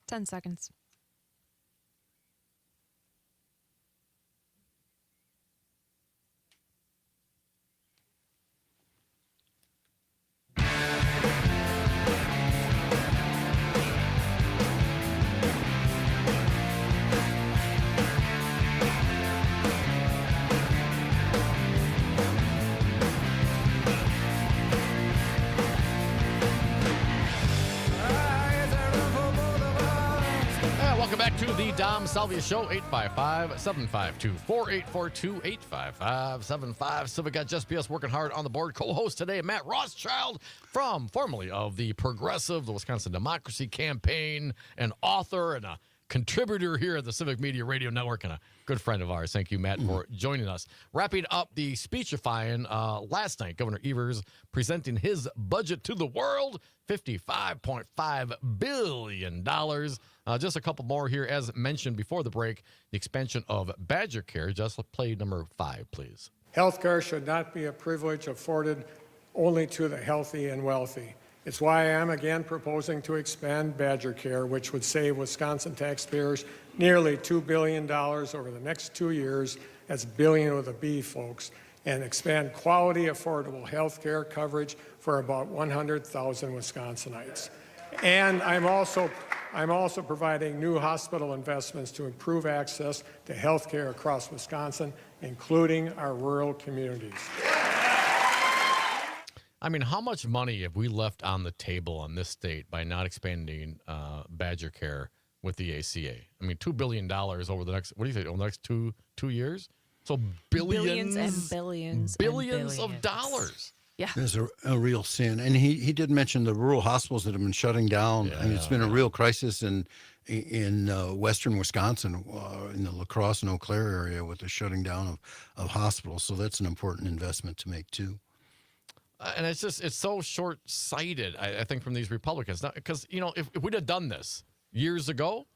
10 seconds. Welcome back to the Dom Salvia Show, 855-752-4842, 855-75. Civic got Just BS working hard on the board. Co-host today, Matt Rothschild, formerly of the Progressive, the Wisconsin Democracy Campaign, an author and a contributor here at the Civic Media Radio Network, and a good friend of ours. Thank you, Matt, for joining us. Wrapping up the speechifying last night, Governor Evers presenting his budget to the world, $55.5 billion. Just a couple more here, as mentioned before the break, the expansion of Badger Care. Just play number 5, please. Healthcare should not be a privilege afforded only to the healthy and wealthy. It's why I am again proposing to expand Badger Care, which would save Wisconsin taxpayers nearly $2 billion over the next 2 years. That's billion with a B, folks. And expand quality, affordable health care coverage for about 100,000 Wisconsinites. And I'm also providing new hospital investments to improve access to health care across Wisconsin, including our rural communities. I mean, how much money have we left on the table on this state by not expanding Badger Care with the ACA? I mean, $2 billion over the next, what do you think, over the next two years? So billions and billions of dollars. Yeah. There's a real sin. And he did mention the rural hospitals that have been shutting down. I mean, it's been a real crisis in western Wisconsin, in the La Crosse and Eau Claire area with the shutting down of hospitals. So that's an important investment to make, too. And it's so short-sighted, I think, from these Republicans. Because, if we'd have done this years ago,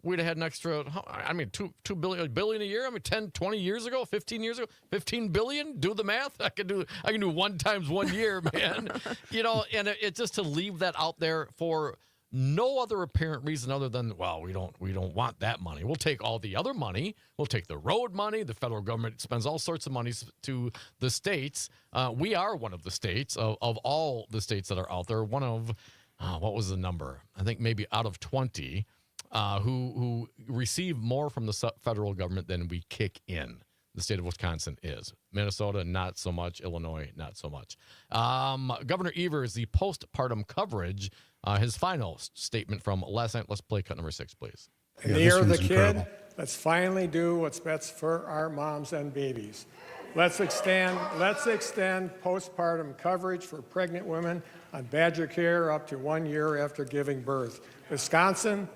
we'd have had an extra, $2 billion a year. 10, 20 years ago, 15 years ago, 15 billion. Do the math. I can do 1 times 1 year, man. And it's just to leave that out there for no other apparent reason other than, well, we don't want that money. We'll take all the other money. We'll take the road money. The federal government spends all sorts of money to the states. We are one of the states of all the states that are out there. One of, what was the number? I think maybe out of 20. Who receive more from the federal government than we kick in. The state of Wisconsin is. Minnesota, not so much. Illinois, not so much. Governor Evers, the postpartum coverage, his final statement from last night. Let's play cut number 6, please. In the year of the kid, let's finally do what's best for our moms and babies. Let's extend postpartum coverage for pregnant women on Badger Care up to 1 year after giving birth. Wisconsin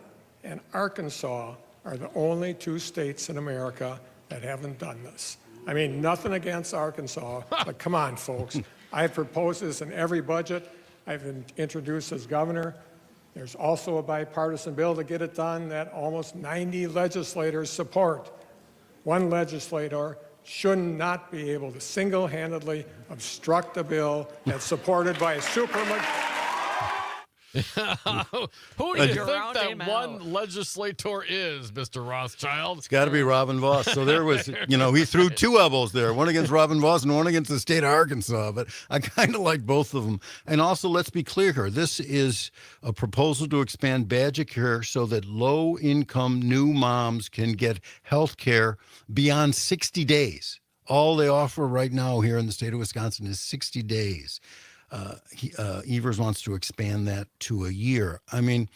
and Arkansas are the only 2 states in America that haven't done this. I mean, nothing against Arkansas, but come on, folks. I've proposed this in every budget I've introduced as governor. There's also a bipartisan bill to get it done that almost 90 legislators support. One legislator should not be able to single-handedly obstruct a bill that's supported by a supermajority. Who do you think that one legislator is, Mr. Rothschild? It's got to be Robin Voss. So there was, he threw 2 elbows there, one against Robin Voss and one against the state of Arkansas. But I kind of like both of them. And also, let's be clear here. This is a proposal to expand Badger Care so that low-income new moms can get health care beyond 60 days. All they offer right now here in the state of Wisconsin is 60 days. Evers wants to expand that to a year. I mean,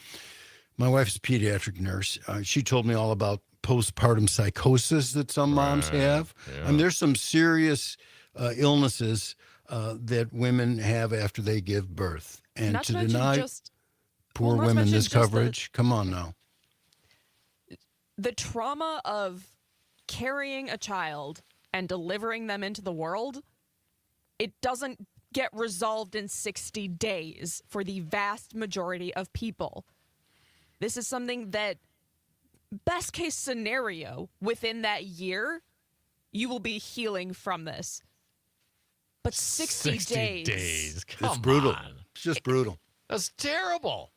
my wife's a pediatric nurse. She told me all about postpartum psychosis that some moms have. Yeah. And there's some serious illnesses that women have after they give birth. And Not to mention deny just- poor well, not to women mention this just the- coverage, come on now. The trauma of carrying a child and delivering them into the world, it doesn't get resolved in 60 days for the vast majority of people. This is something that, best case scenario, within that year, you will be healing from this. But 60 days. Come It's brutal. on. It's just brutal. That's terrible.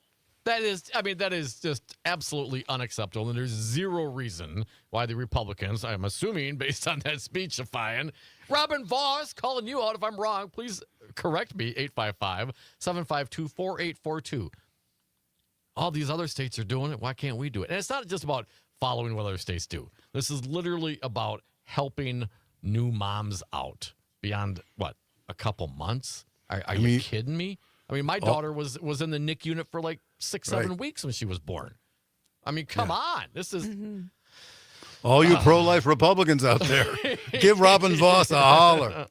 That is just absolutely unacceptable. And there's zero reason why the Republicans, I'm assuming based on that speech of Fine, Robin Voss, calling you out if I'm wrong. Please correct me, 855-752-4842. All these other states are doing it. Why can't we do it? And it's not just about following what other states do. This is literally about helping new moms out beyond, what, a couple months? Are you kidding me? I mean, my daughter was in the NIC unit for like 6-7 weeks when she was born. I mean, come on. This is... All you pro-life Republicans out there, give Robin Voss a holler.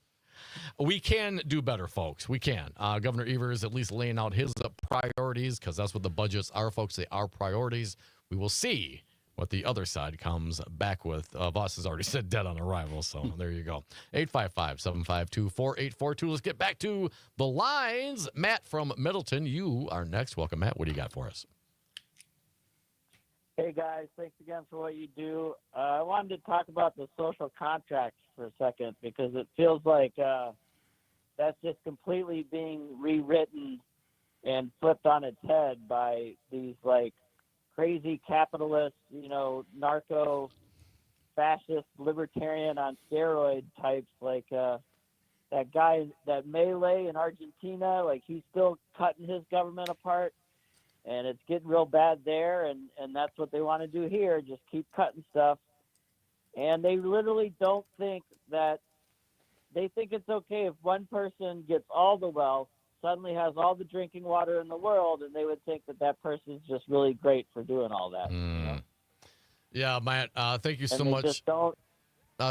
We can do better, folks. We can. Governor Evers at least laying out his priorities, because that's what the budgets are, folks. They are priorities. We will see what the other side comes back with. Voss has already said dead on arrival, so there you go. 855-752-4842. Let's get back to the lines. Matt from Middleton, you are next. Welcome, Matt. What do you got for us? Hey, guys. Thanks again for what you do. I wanted to talk about the social contract for a second, because it feels like that's just completely being rewritten and flipped on its head by these, like, crazy capitalist, narco, fascist, libertarian on steroid types, like that guy, that Melee in Argentina, like he's still cutting his government apart, and it's getting real bad there, and that's what they want to do here, just keep cutting stuff. And they literally don't think that, they think it's okay if one person gets all the wealth, suddenly has all the drinking water in the world, and they would think that person's just really great for doing all that. Yeah, Matt, thank you so much. Just don't.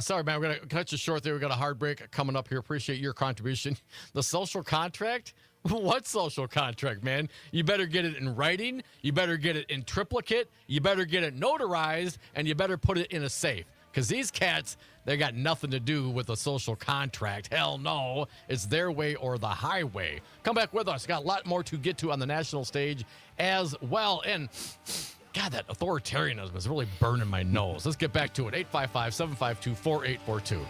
Sorry, man, we're going to cut you short there. We got a hard break coming up here. Appreciate your contribution. The social contract? What social contract, man? You better get it in writing. You better get it in triplicate. You better get it notarized, and you better put it in a safe. Because these cats, they got nothing to do with a social contract. Hell no. It's their way or the highway. Come back with us. Got a lot more to get to on the national stage as well. And God, that authoritarianism is really burning my nose. Let's get back to it. 855-752-4842.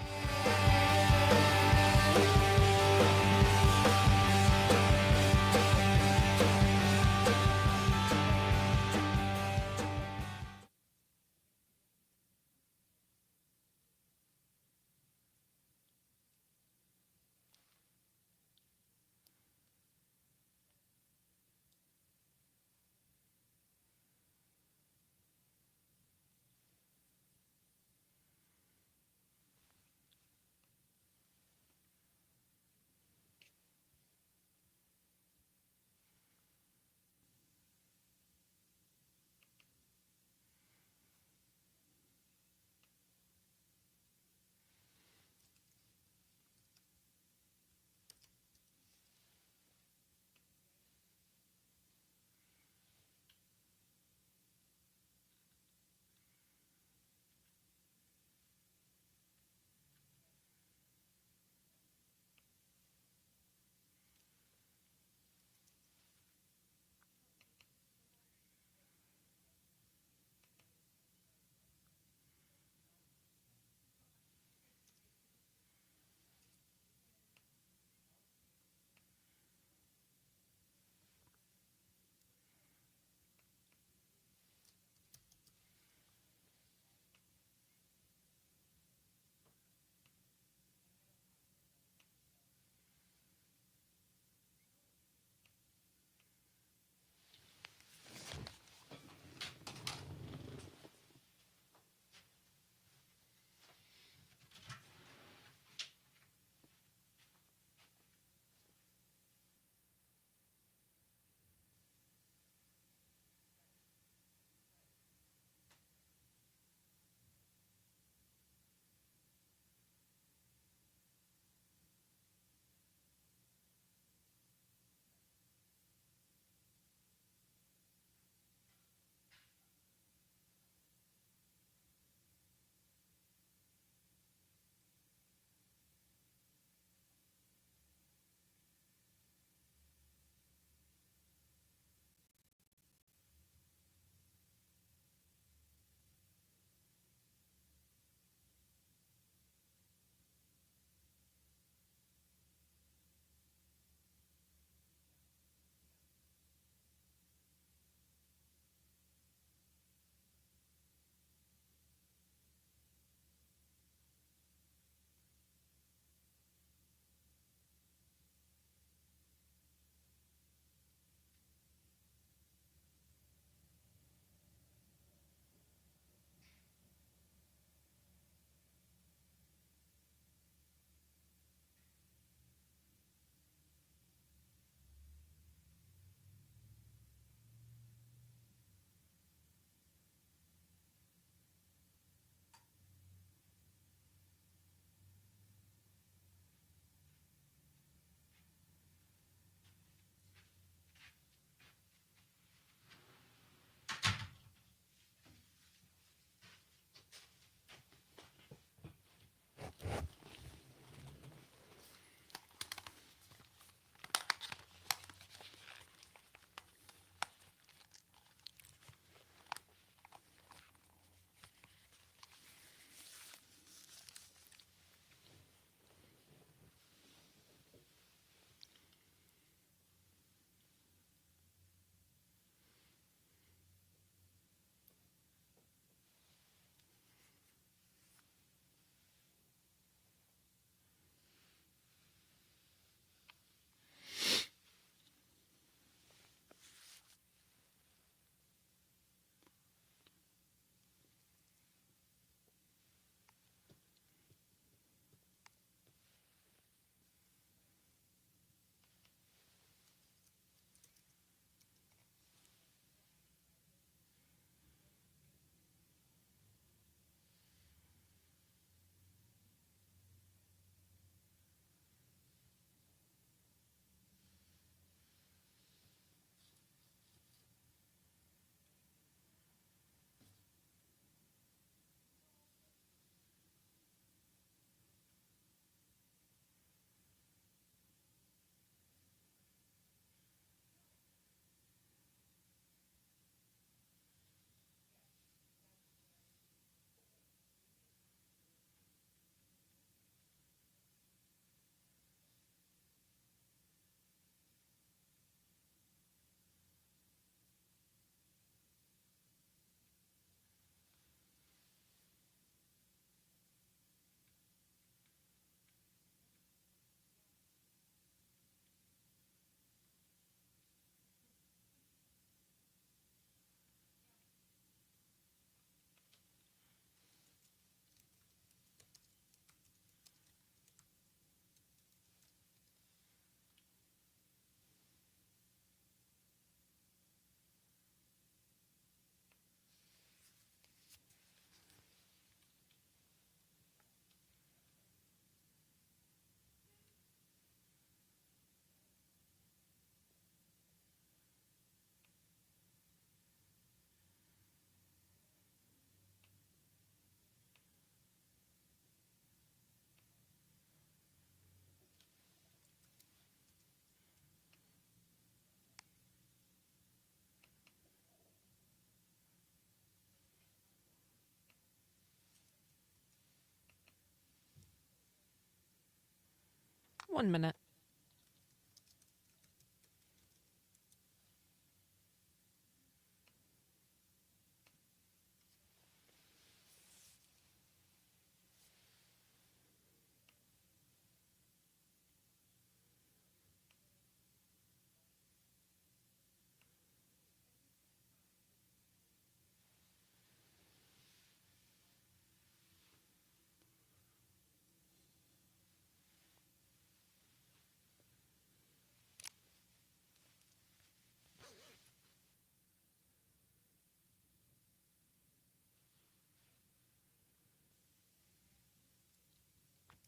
1 minute.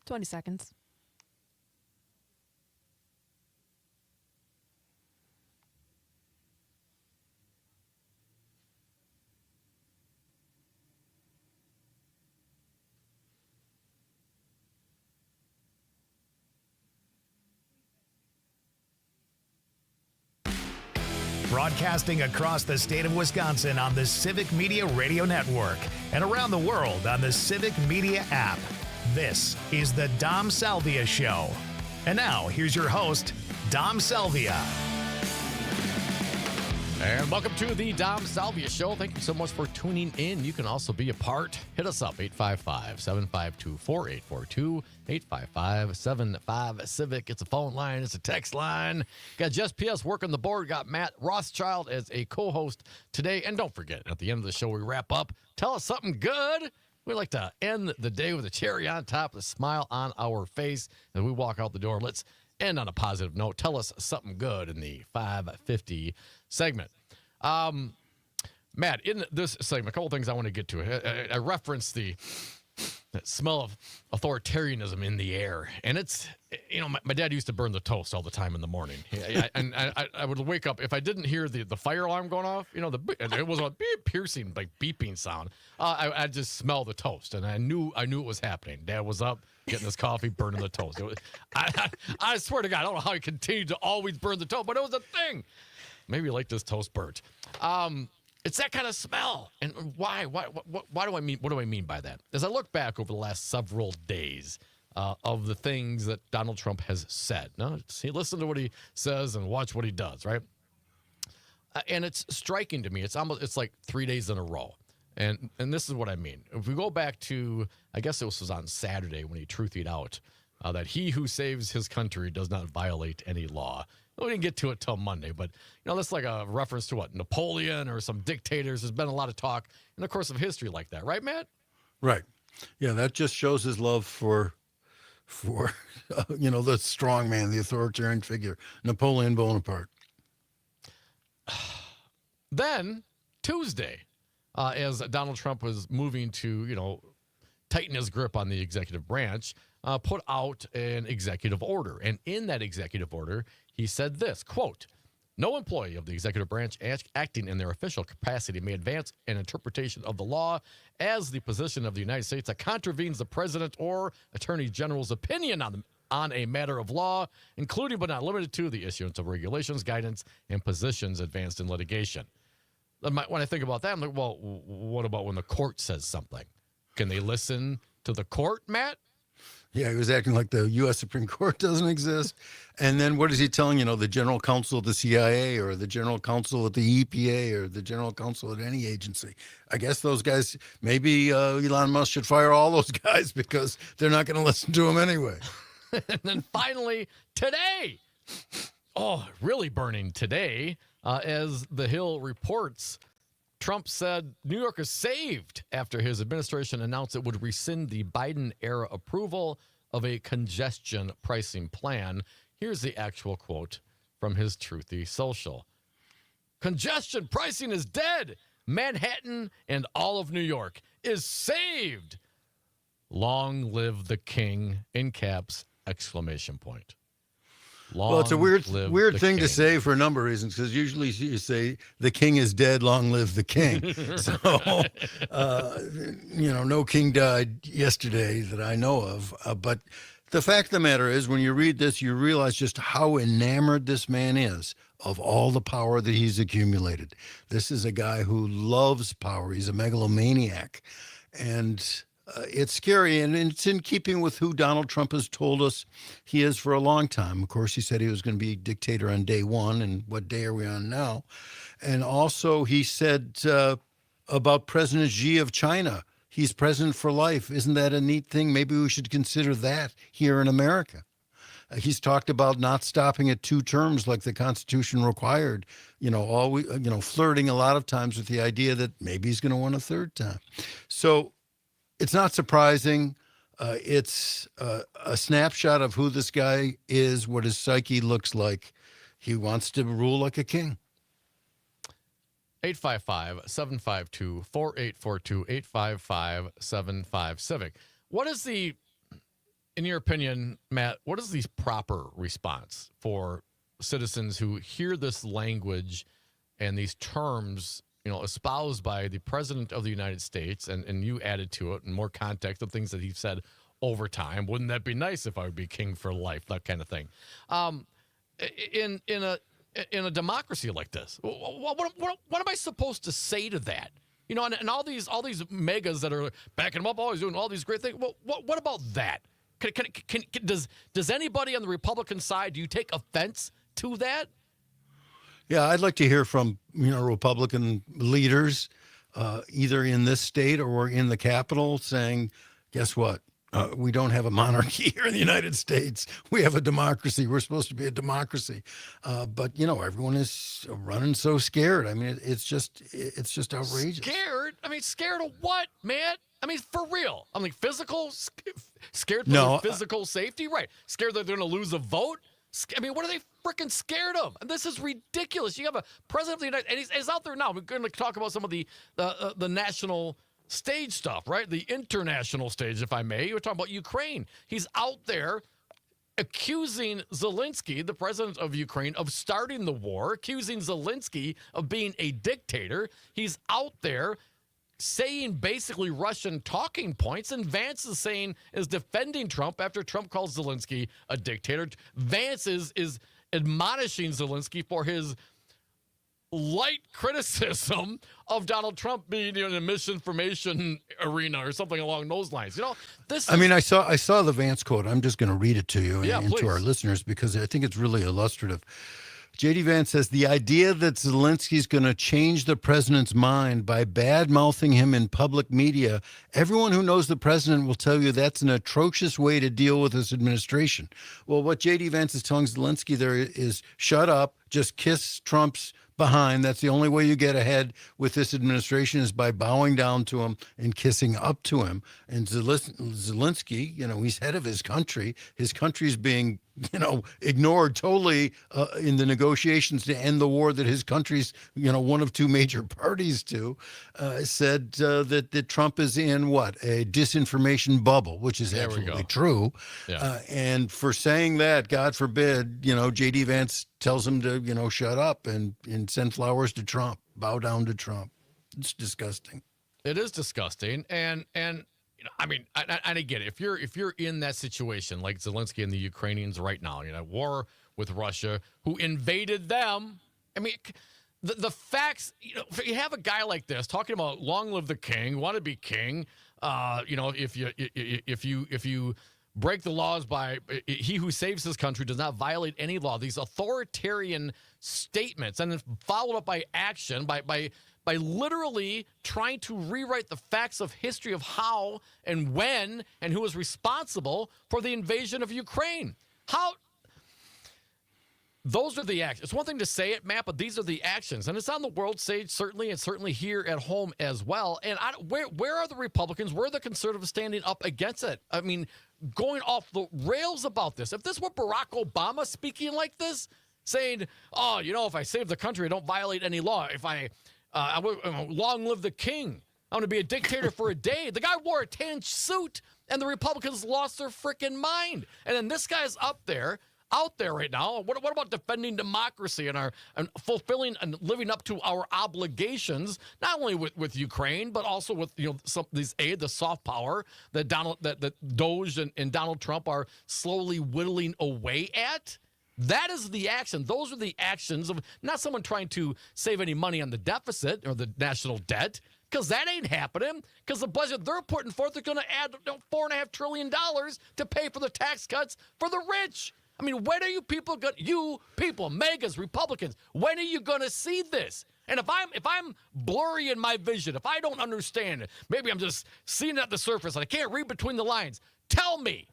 $20. Broadcasting across the state of Wisconsin on the Civic Media Radio Network and around the world on the Civic Media app. This is the Dom Salvia Show. And now, here's your host, Dom Salvia. And welcome to the Dom Salvia Show. Thank you so much for tuning in. You can also be a part. Hit us up, 855-752-4842, 855-75-CIVIC. It's a phone line. It's a text line. Got Jess P.S. working the board. Got Matt Rothschild as a co-host today. And don't forget, at the end of the show, we wrap up. Tell us something good. We like to end the day with a cherry on top, a smile on our face as we walk out the door. Let's end on a positive note. Tell us something good in the 550 segment. Matt, in this segment, a couple things I want to get to. I referenced the smell of authoritarianism in the air. And it's, you know, my dad used to burn the toast all the time in the morning. And I would wake up, if I didn't hear the fire alarm going off, you know, it was a beep, piercing, like beeping sound. I'd just smell the toast. And I knew it was happening. Dad was up, getting his coffee, burning the toast. I swear to God, I don't know how he continued to always burn the toast, but it was a thing. Maybe like this toast burnt. It's that kind of smell. And why? What do I mean? What do I mean by that? As I look back over the last several days of the things that Donald Trump has said. Now, see, listen to what he says and watch what he does, right? And it's striking to me. It's like 3 days in a row. And this is what I mean. If we go back to, I guess it was on Saturday when he truthied out that he who saves his country does not violate any law. We didn't get to it till Monday, but you know that's like a reference to what, Napoleon or some dictators. There's been a lot of talk in the course of history like that, right, Matt? Right. Yeah, that just shows his love for you know, the strong man, the authoritarian figure, Napoleon Bonaparte. Then Tuesday, as Donald Trump was moving to, you know, tighten his grip on the executive branch, put out an executive order. And in that executive order, he said this, quote, "No employee of the executive branch acting in their official capacity may advance an interpretation of the law as the position of the United States that contravenes the president or attorney general's opinion on a matter of law, including but not limited to the issuance of regulations, guidance, and positions advanced in litigation." When I think about that, I'm like, well, what about when the court says something? Can they listen to the court, Matt? Yeah, he was acting like the U.S. Supreme Court doesn't exist. And then what is he telling, you know, the general counsel of the CIA or the general counsel at the EPA or the general counsel at any agency? I guess those guys, maybe Elon Musk should fire all those guys because they're not going to listen to him anyway. And then finally, today, really burning today, as The Hill reports, Trump said New York is saved after his administration announced it would rescind the Biden-era approval of a congestion pricing plan. Here's the actual quote from his truthy social. "Congestion pricing is dead. Manhattan and all of New York is saved. Long live the king," in caps, exclamation point. Well, it's a weird thing to say for a number of reasons, because usually you say the king is dead, long live the king. So, you know, no king died yesterday that I know of. But the fact of the matter is, when you read this, you realize just how enamored this man is of all the power that he's accumulated. This is a guy who loves power. He's a megalomaniac. And it's scary, and it's in keeping with who Donald Trump has told us he is for a long time. Of course, he said he was going to be dictator on day one, and what day are we on now? And also, he said about President Xi of China, he's president for life. Isn't that a neat thing? Maybe we should consider that here in America. He's talked about not stopping at 2 terms like the Constitution required. Always, flirting a lot of times with the idea that maybe he's going to win a 3rd time. So it's not surprising. It's a snapshot of who this guy is, what his psyche looks like. He wants to rule like a king. 855-752-4842, 855-75-CIVIC. What is in your opinion, Matt, what is the proper response for citizens who hear this language and these terms, espoused by the President of the United States, and you added to it and more context of things that he said over time? Wouldn't that be nice if I would be king for life? That kind of thing. In a democracy like this, what am I supposed to say to that? And all these megas that are backing him up, always doing all these great things. What about that? Does anybody on the Republican side, do you take offense to that? Yeah, I'd like to hear from Republican leaders, either in this state or in the Capitol, saying, "Guess what? We don't have a monarchy here in the United States. We have a democracy. We're supposed to be a democracy." But everyone is running so scared. I mean, it's just outrageous. Scared? I mean, scared of what, man? I mean, for real. I mean, scared for their physical safety, right? Scared that they're going to lose a vote. I mean, what are they freaking scared of? And this is ridiculous. You have a president of the United States, and he's out there now. We're going to talk about some of the national stage stuff, right? The international stage, if I may. We're talking about Ukraine. He's out there accusing Zelensky, the president of Ukraine, of starting the war, accusing Zelensky of being a dictator. He's out there saying basically Russian talking points, and Vance is defending Trump after Trump calls Zelensky a dictator. Vance is admonishing Zelensky for his light criticism of Donald Trump being in a misinformation arena or something along those lines. I saw the Vance quote. I'm just going to read it to you and to our listeners because I think it's really illustrative. J.D. Vance says, the idea that Zelensky's going to change the president's mind by bad-mouthing him in public media, everyone who knows the president will tell you that's an atrocious way to deal with this administration. Well, what J.D. Vance is telling Zelensky there is shut up, just kiss Trump's behind. That's the only way you get ahead with this administration is by bowing down to him and kissing up to him. And Zelensky, he's head of his country. His country's being ignored totally in the negotiations to end the war that his country's, one of 2 major parties to, said that Trump is in a disinformation bubble, which is absolutely true. Yeah. And for saying that, God forbid, J.D. Vance tells him to, shut up and send flowers to Trump, bow down to Trump. It's disgusting. It is disgusting. And I mean, I get it. If you're in that situation like Zelensky and the Ukrainians right now, war with Russia, who invaded them. I mean, the facts. If you have a guy like this talking about long live the king, want to be king. If you break the laws by he who saves his country does not violate any law. These authoritarian statements, and then followed up by action by literally trying to rewrite the facts of history of how and when and who was responsible for the invasion of Ukraine. Those are the actions. It's one thing to say it, Matt, but these are the actions. And it's on the world stage, certainly, and certainly here at home as well. And where are the Republicans? Where are the conservatives standing up against it? I mean, going off the rails about this. If this were Barack Obama speaking like this, saying, oh, if I save the country, I don't violate any law. If I long live the king. I'm going to be a dictator for a day. The guy wore a tan suit, and the Republicans lost their freaking mind. And then this guy's out there right now. What about defending democracy and fulfilling and living up to our obligations, not only with Ukraine, but also with some these aid, the soft power that Doge and Donald Trump are slowly whittling away at? That is the action. Those are the actions of not someone trying to save any money on the deficit or the national debt. Because that ain't happening. Because the budget they're putting forth is going to add $4.5 trillion to pay for the tax cuts for the rich. I mean, when are you people megas, Republicans, when are you going to see this? And if I'm blurry in my vision, if I don't understand it, maybe I'm just seeing it at the surface and I can't read between the lines, tell me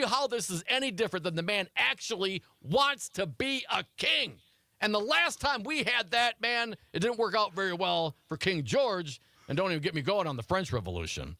how this is any different than the man actually wants to be a king. And the last time we had that, man, it didn't work out very well for King George. And don't even get me going on the French Revolution.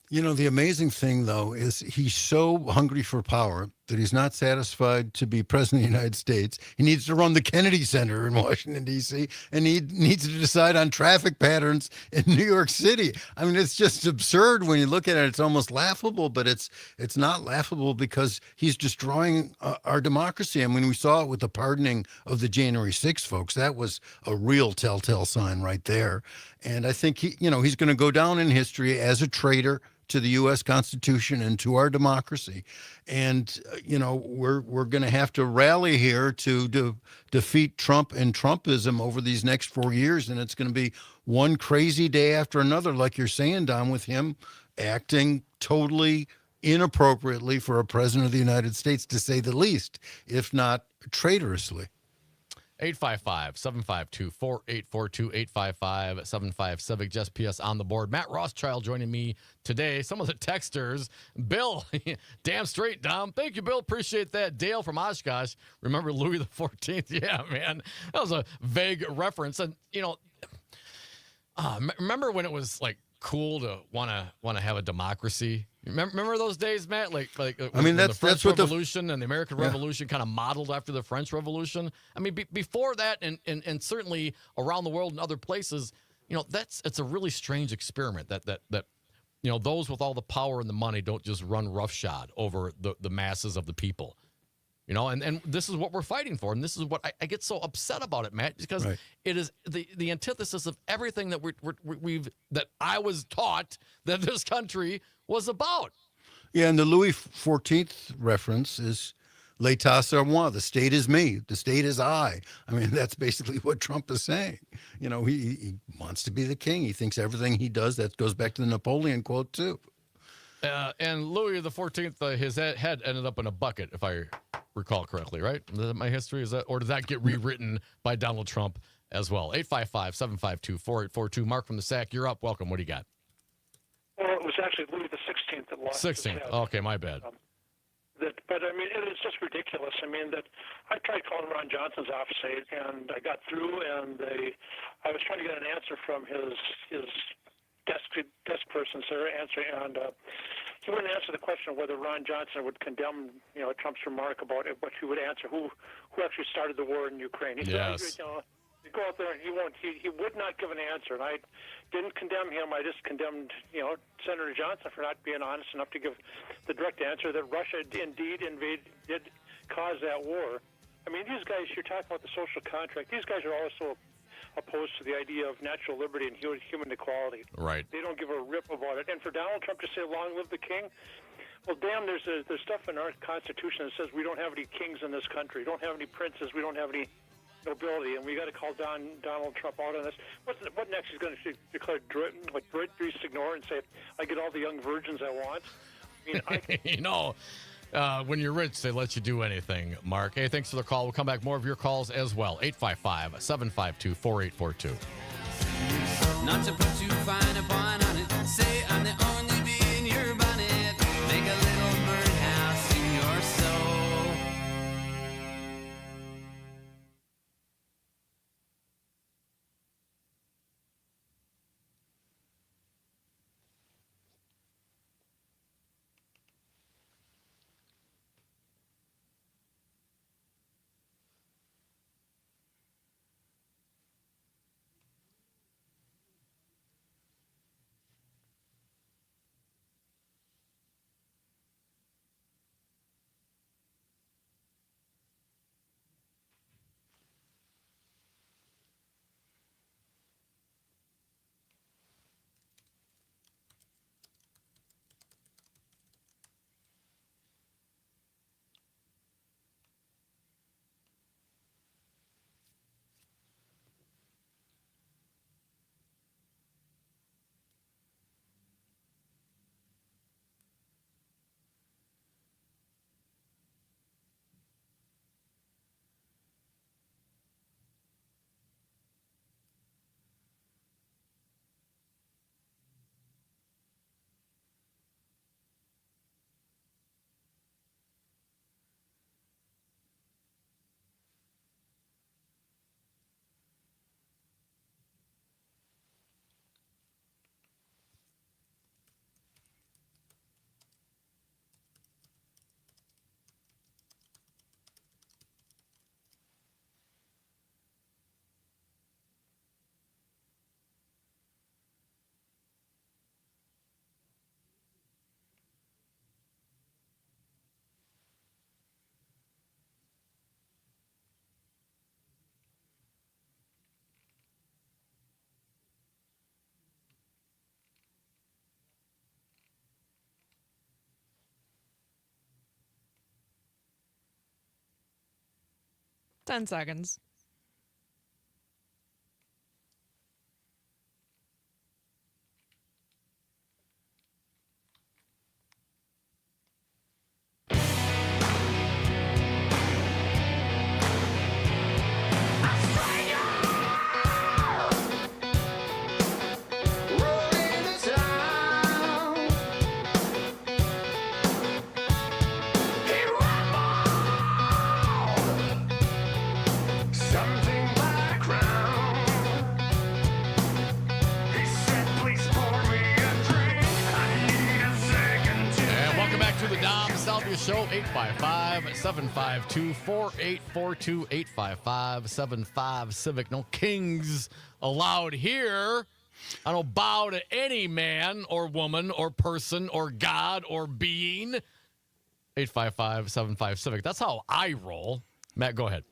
You know, the amazing thing, though, is he's so hungry for power that he's not satisfied to be president of the United States. He needs to run the Kennedy Center in Washington, D.C., and he needs to decide on traffic patterns in New York City. I mean, it's just absurd when you look at it. It's almost laughable, but it's not laughable because he's destroying our democracy. I mean, we saw it with the pardoning of the January 6th folks. That was a real telltale sign right there. And I think he's going to go down in history as a traitor to the U.S. Constitution and to our democracy. And, we're going to have to rally here to defeat Trump and Trumpism over these next 4 years. And it's going to be one crazy day after another, like you're saying, Dom, with him acting totally inappropriately for a president of the United States, to say the least, if not traitorously. 855-752-4842, 855-75-Civic, Just PS on the board. Matt Rothschild joining me today. Some of the texters. Bill, damn straight, Dom. Thank you, Bill. Appreciate that. Dale from Oshkosh. Remember Louis the 14th? Yeah, man. That was a vague reference. And, remember when it was, like, cool to want to have a democracy? Remember those days, Matt? Like I mean, that's the French what Revolution and the American Revolution kind of modeled after the French Revolution. I mean, before that, and certainly around the world and other places, it's a really strange experiment that those with all the power and the money don't just run roughshod over the masses of the people. And this is what we're fighting for, and this is what I get so upset about it, Matt, because it is the antithesis of everything that that I was taught that this country was about. Yeah, and the Louis XIV reference is l'état c'est moi. The state is me. The state is I. I mean, that's basically what Trump is saying. He wants to be the king. He thinks everything he does, that goes back to the Napoleon quote, too. And Louis the 14th, his head ended up in a bucket, if I recall correctly, right? Is that my history? Or did that get rewritten by Donald Trump as well? 855-752-4842. Mark from the SAC, you're up. Welcome. What do you got? Well, it was actually Louis the 16th that lost. 16th. Okay, my bad. But I mean, it is just ridiculous. I mean, that I tried calling Ron Johnson's office, and I got through, and I was trying to get an answer from his desk person, sir, and he wouldn't answer the question of whether Ron Johnson would condemn, Trump's remark about it, but he would answer who actually started the war in Ukraine. He said, you go out there and he would not give an answer. And I didn't condemn him. I just condemned, Senator Johnson for not being honest enough to give the direct answer that Russia indeed did cause that war. I mean, these guys, you're talking about the social contract. These guys are also opposed to the idea of natural liberty and human equality. Right. They don't give a rip about it. And for Donald Trump to say, long live the king, well, damn, there's stuff in our Constitution that says we don't have any kings in this country. We don't have any princes. We don't have any nobility. And we got to call Donald Trump out on this. What next? He's going to declare Dries Signor and say, I get all the young virgins I want? I mean, when you're rich, they let you do anything, Mark. Hey, thanks for the call. We'll come back more of your calls as well. 855-752-4842. Not to put too fine a point on it, say I'm the only bee in your bonnet. Make a little birdhouse in your soul. 10 seconds. The Dom Salvia Show, 855-752-4842, 855-75 Civic. No kings allowed here. I don't bow to any man or woman or person or God or being. 855-75 Civic. That's how I roll. Matt, go ahead.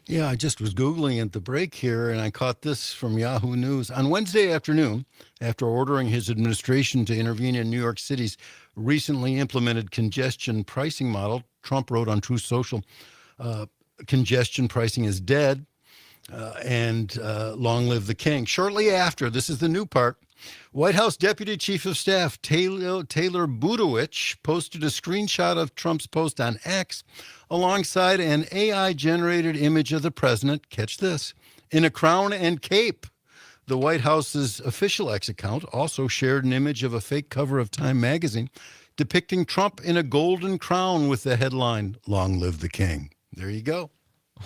Yeah, I just was Googling at the break here, and I caught this from Yahoo News. On Wednesday afternoon, after ordering his administration to intervene in New York City's recently implemented congestion pricing model, Trump wrote on Truth Social, congestion pricing is dead, and long live the king. Shortly after, this is the new part, White House Deputy Chief of Staff Taylor Budowich posted a screenshot of Trump's post on X alongside an AI-generated image of the president, catch this, in a crown and cape. The White House's official X account also shared an image of a fake cover of Time magazine depicting Trump in a golden crown with the headline, "Long live the king." There you go.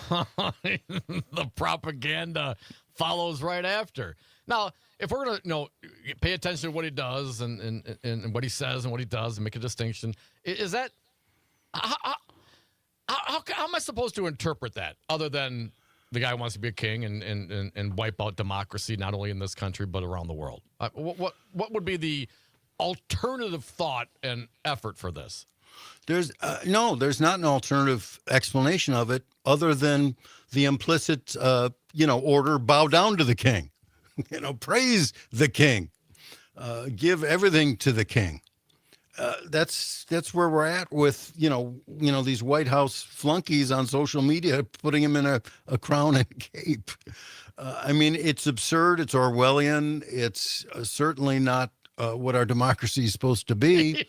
The propaganda follows right after. Now, if we're going to pay attention to what he does and what he says and what he does and make a distinction, is that how am I supposed to interpret that other than the guy wants to be a king and wipe out democracy not only in this country but around the world? What would be the alternative thought and effort for this? There's not an alternative explanation of it other than the implicit order, bow down to the king. Praise the king, give everything to the king. That's where we're at with these White House flunkies on social media, putting him in a crown and cape. I mean, it's absurd. It's Orwellian. It's certainly not what our democracy is supposed to be.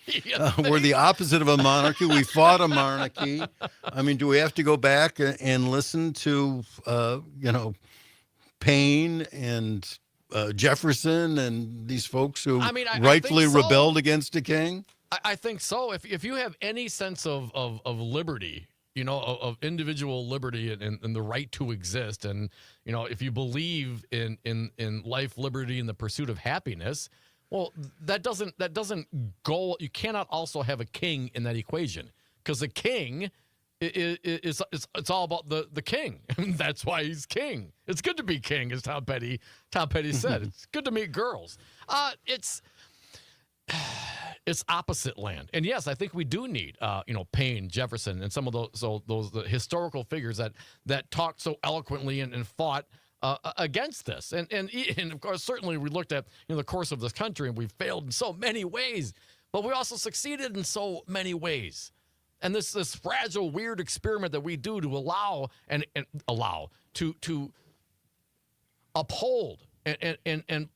We're the opposite of a monarchy. We fought a monarchy. I mean, do we have to go back and listen to Paine and Jefferson and these folks who rightfully rebelled against a king? I think so. If you have any sense of liberty, of individual liberty and the right to exist, and if you believe in life, liberty, and the pursuit of happiness, well, that doesn't go. You cannot also have a king in that equation, because the king it's all about the king. That's why he's king. It's good to be king, as Tom Petty said. It's good to meet girls. It's opposite land. And yes, I think we do need Paine, Jefferson, and some of those the historical figures that talked so eloquently and fought against this. And of course, certainly we looked at the course of this country, and we've failed in so many ways, but we also succeeded in so many ways. And this fragile, weird experiment that we do to allow to uphold and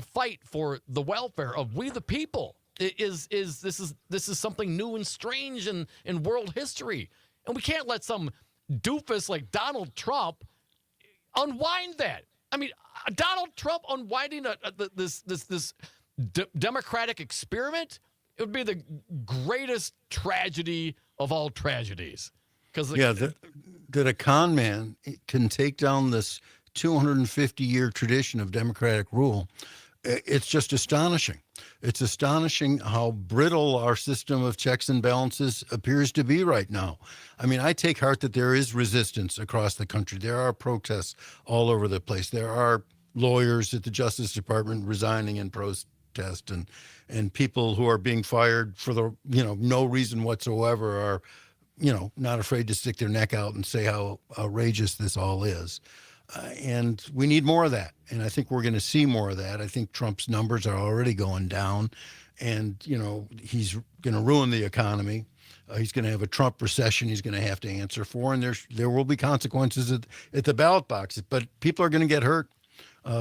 fight for the welfare of we the people this is something new and strange in world history, and we can't let some doofus like Donald Trump unwind that. I mean, Donald Trump unwinding this democratic experiment, it would be the greatest tragedy of all tragedies. Because that a con man can take down this 250-year tradition of democratic rule, it's just astonishing. It's astonishing how brittle our system of checks and balances appears to be right now. I mean, I take heart that there is resistance across the country. There are protests all over the place. There are lawyers at the Justice Department resigning in protest, and people who are being fired for no reason whatsoever are, not afraid to stick their neck out and say how outrageous this all is. And we need more of that. And I think we're going to see more of that. I think Trump's numbers are already going down, and, he's going to ruin the economy. He's going to have a Trump recession he's going to have to answer for, and there will be consequences at the ballot box. But people are going to get hurt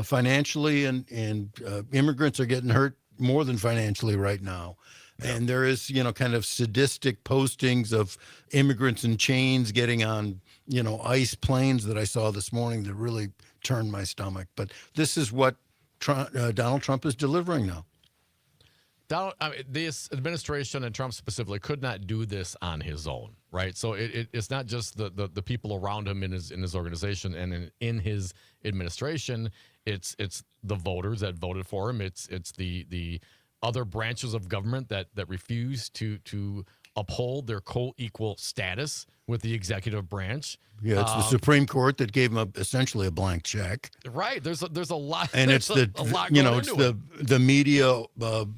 financially, and immigrants are getting hurt more than financially right now. And there is, kind of sadistic postings of immigrants in chains getting on, ICE planes that I saw this morning that really turned my stomach. But this is what Donald Trump is delivering now. This administration and Trump specifically could not do this on his own, right? So it's not just the people around him in his organization and in his administration. It's the voters that voted for him. It's the other branches of government that refuse to uphold their co-equal status with the executive branch. Yeah, it's the Supreme Court that gave him essentially a blank check. Right. There's a lot. And it's the media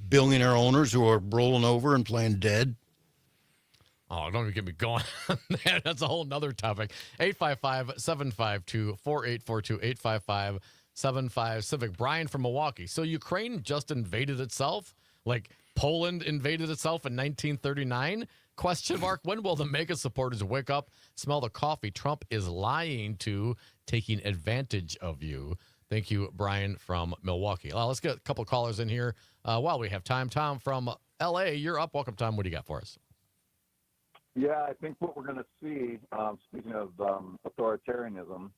billionaire owners who are rolling over and playing dead. Oh, don't even get me going. That's a whole nother topic. 855-752-4842, 855-75 Brian from Milwaukee. So Ukraine just invaded itself? Like Poland invaded itself in 1939? Question mark. When will the MAGA supporters wake up, smell the coffee Trump is lying to, taking advantage of you? Thank you, Brian from Milwaukee. Let's get a couple callers in here while we have time. Tom from L.A., you're up. Welcome, Tom. What do you got for us? Yeah, I think what we're going to see, speaking of authoritarianism,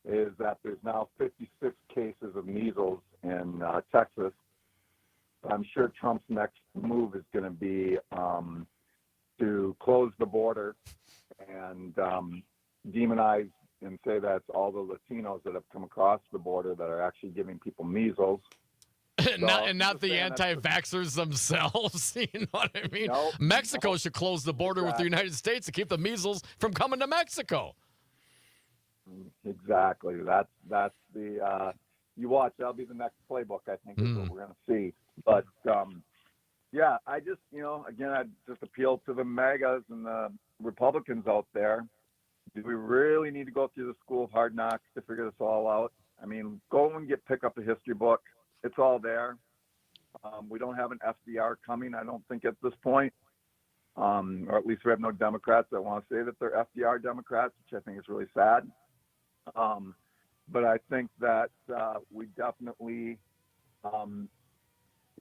is that there's now 56 cases of measles in Texas. I'm sure Trump's next move is going to be to close the border and demonize and say that's all the Latinos that have come across the border that are actually giving people measles. not the anti-vaxxers themselves. You know what I mean? Nope, Mexico should close the border with the United States to keep the measles from coming to Mexico. Exactly. That's the you watch. That'll be the next playbook. I think is what we're going to see. But yeah, I just again, I just appeal to the MAGAs and the Republicans out there. Do we really need to go through the school of hard knocks to figure this all out? I mean, go and pick up a history book. It's all there. We don't have an FDR coming, I don't think, at this point. Or at least we have no Democrats that want to say that they're FDR Democrats, which I think is really sad. But I think that we definitely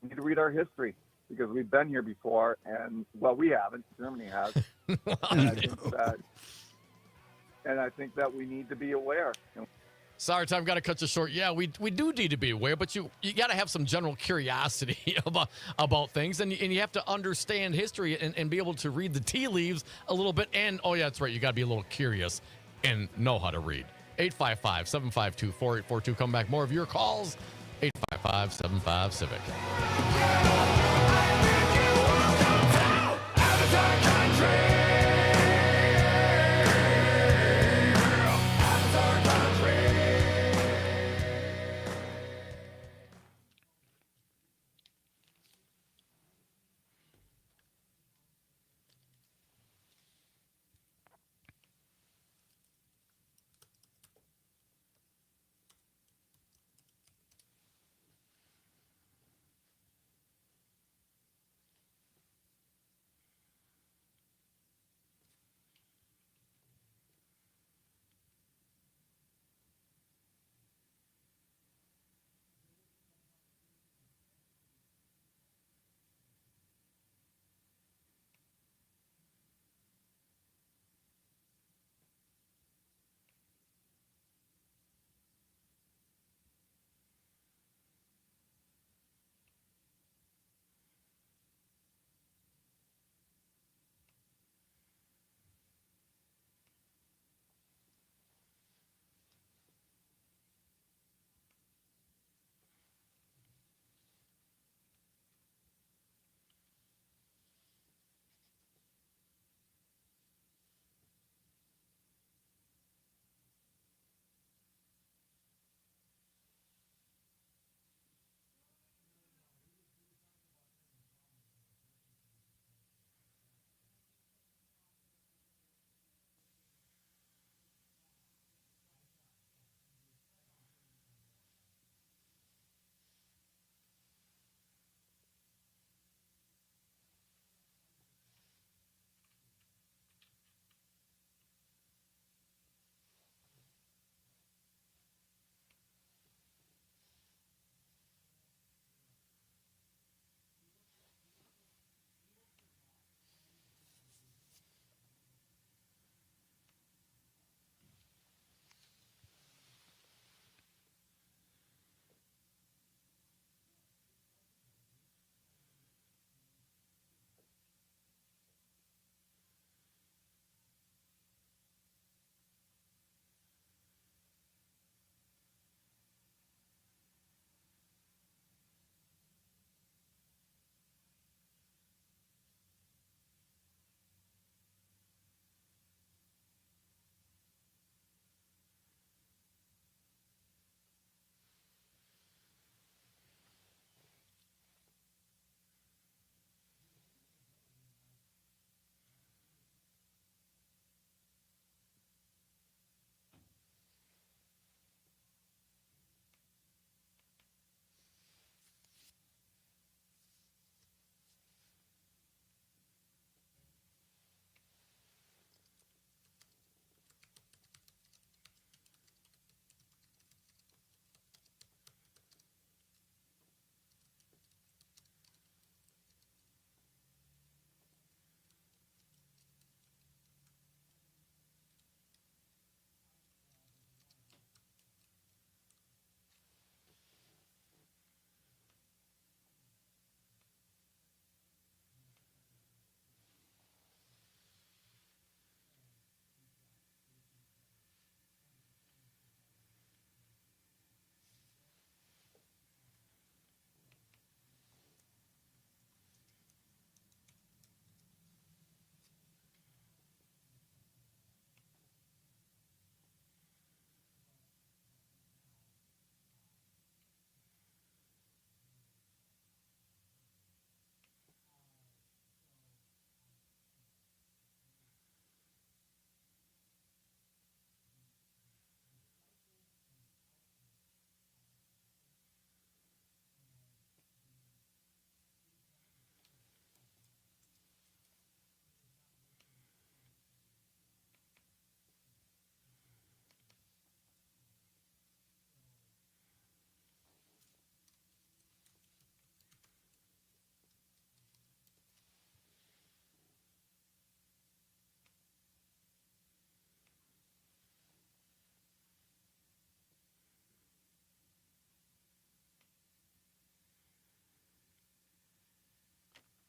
need to read our history because we've been here before. And, well, we haven't. Germany has. And I think that we need to be aware. Sorry, Tom, got to cut you short. Yeah, we do need to be aware, but you got to have some general curiosity about things, and you have to understand history and be able to read the tea leaves a little bit. And, oh, yeah, that's right, you got to be a little curious and know how to read. 855-752-4842. Come back. More of your calls. 855-75-CIVIC.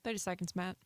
30 seconds, Matt.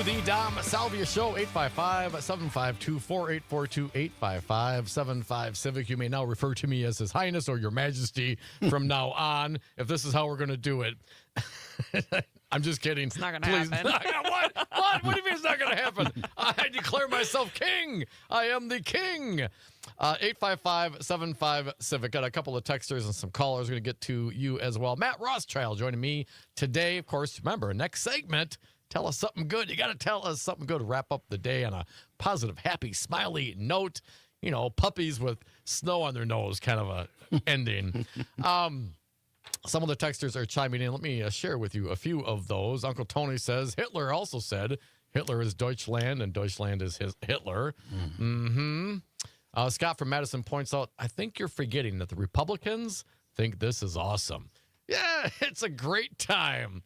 The Dom Salvia Show, 855-752-4842, 855-75-CIVIC. You may now refer to me as His Highness or Your Majesty from now on, if this is how we're going to do it. I'm just kidding. It's not going to happen. What? What do you mean it's not going to happen? I declare myself king. I am the king. 855-75-CIVIC. Got a couple of texters and some callers. We're going to get to you as well. Matt Rothschild joining me today. Of course, remember, next segment, tell us something good. You got to tell us something good to wrap up the day on a positive, happy, smiley note. You know, puppies with snow on their nose kind of a ending. Some of the texters are chiming in. Let me share with you a few of those. Uncle Tony says, Hitler also said, Hitler is Deutschland and Deutschland is his Hitler. Scott from Madison points out, I think you're forgetting that the Republicans think this is awesome. Yeah, it's a great time.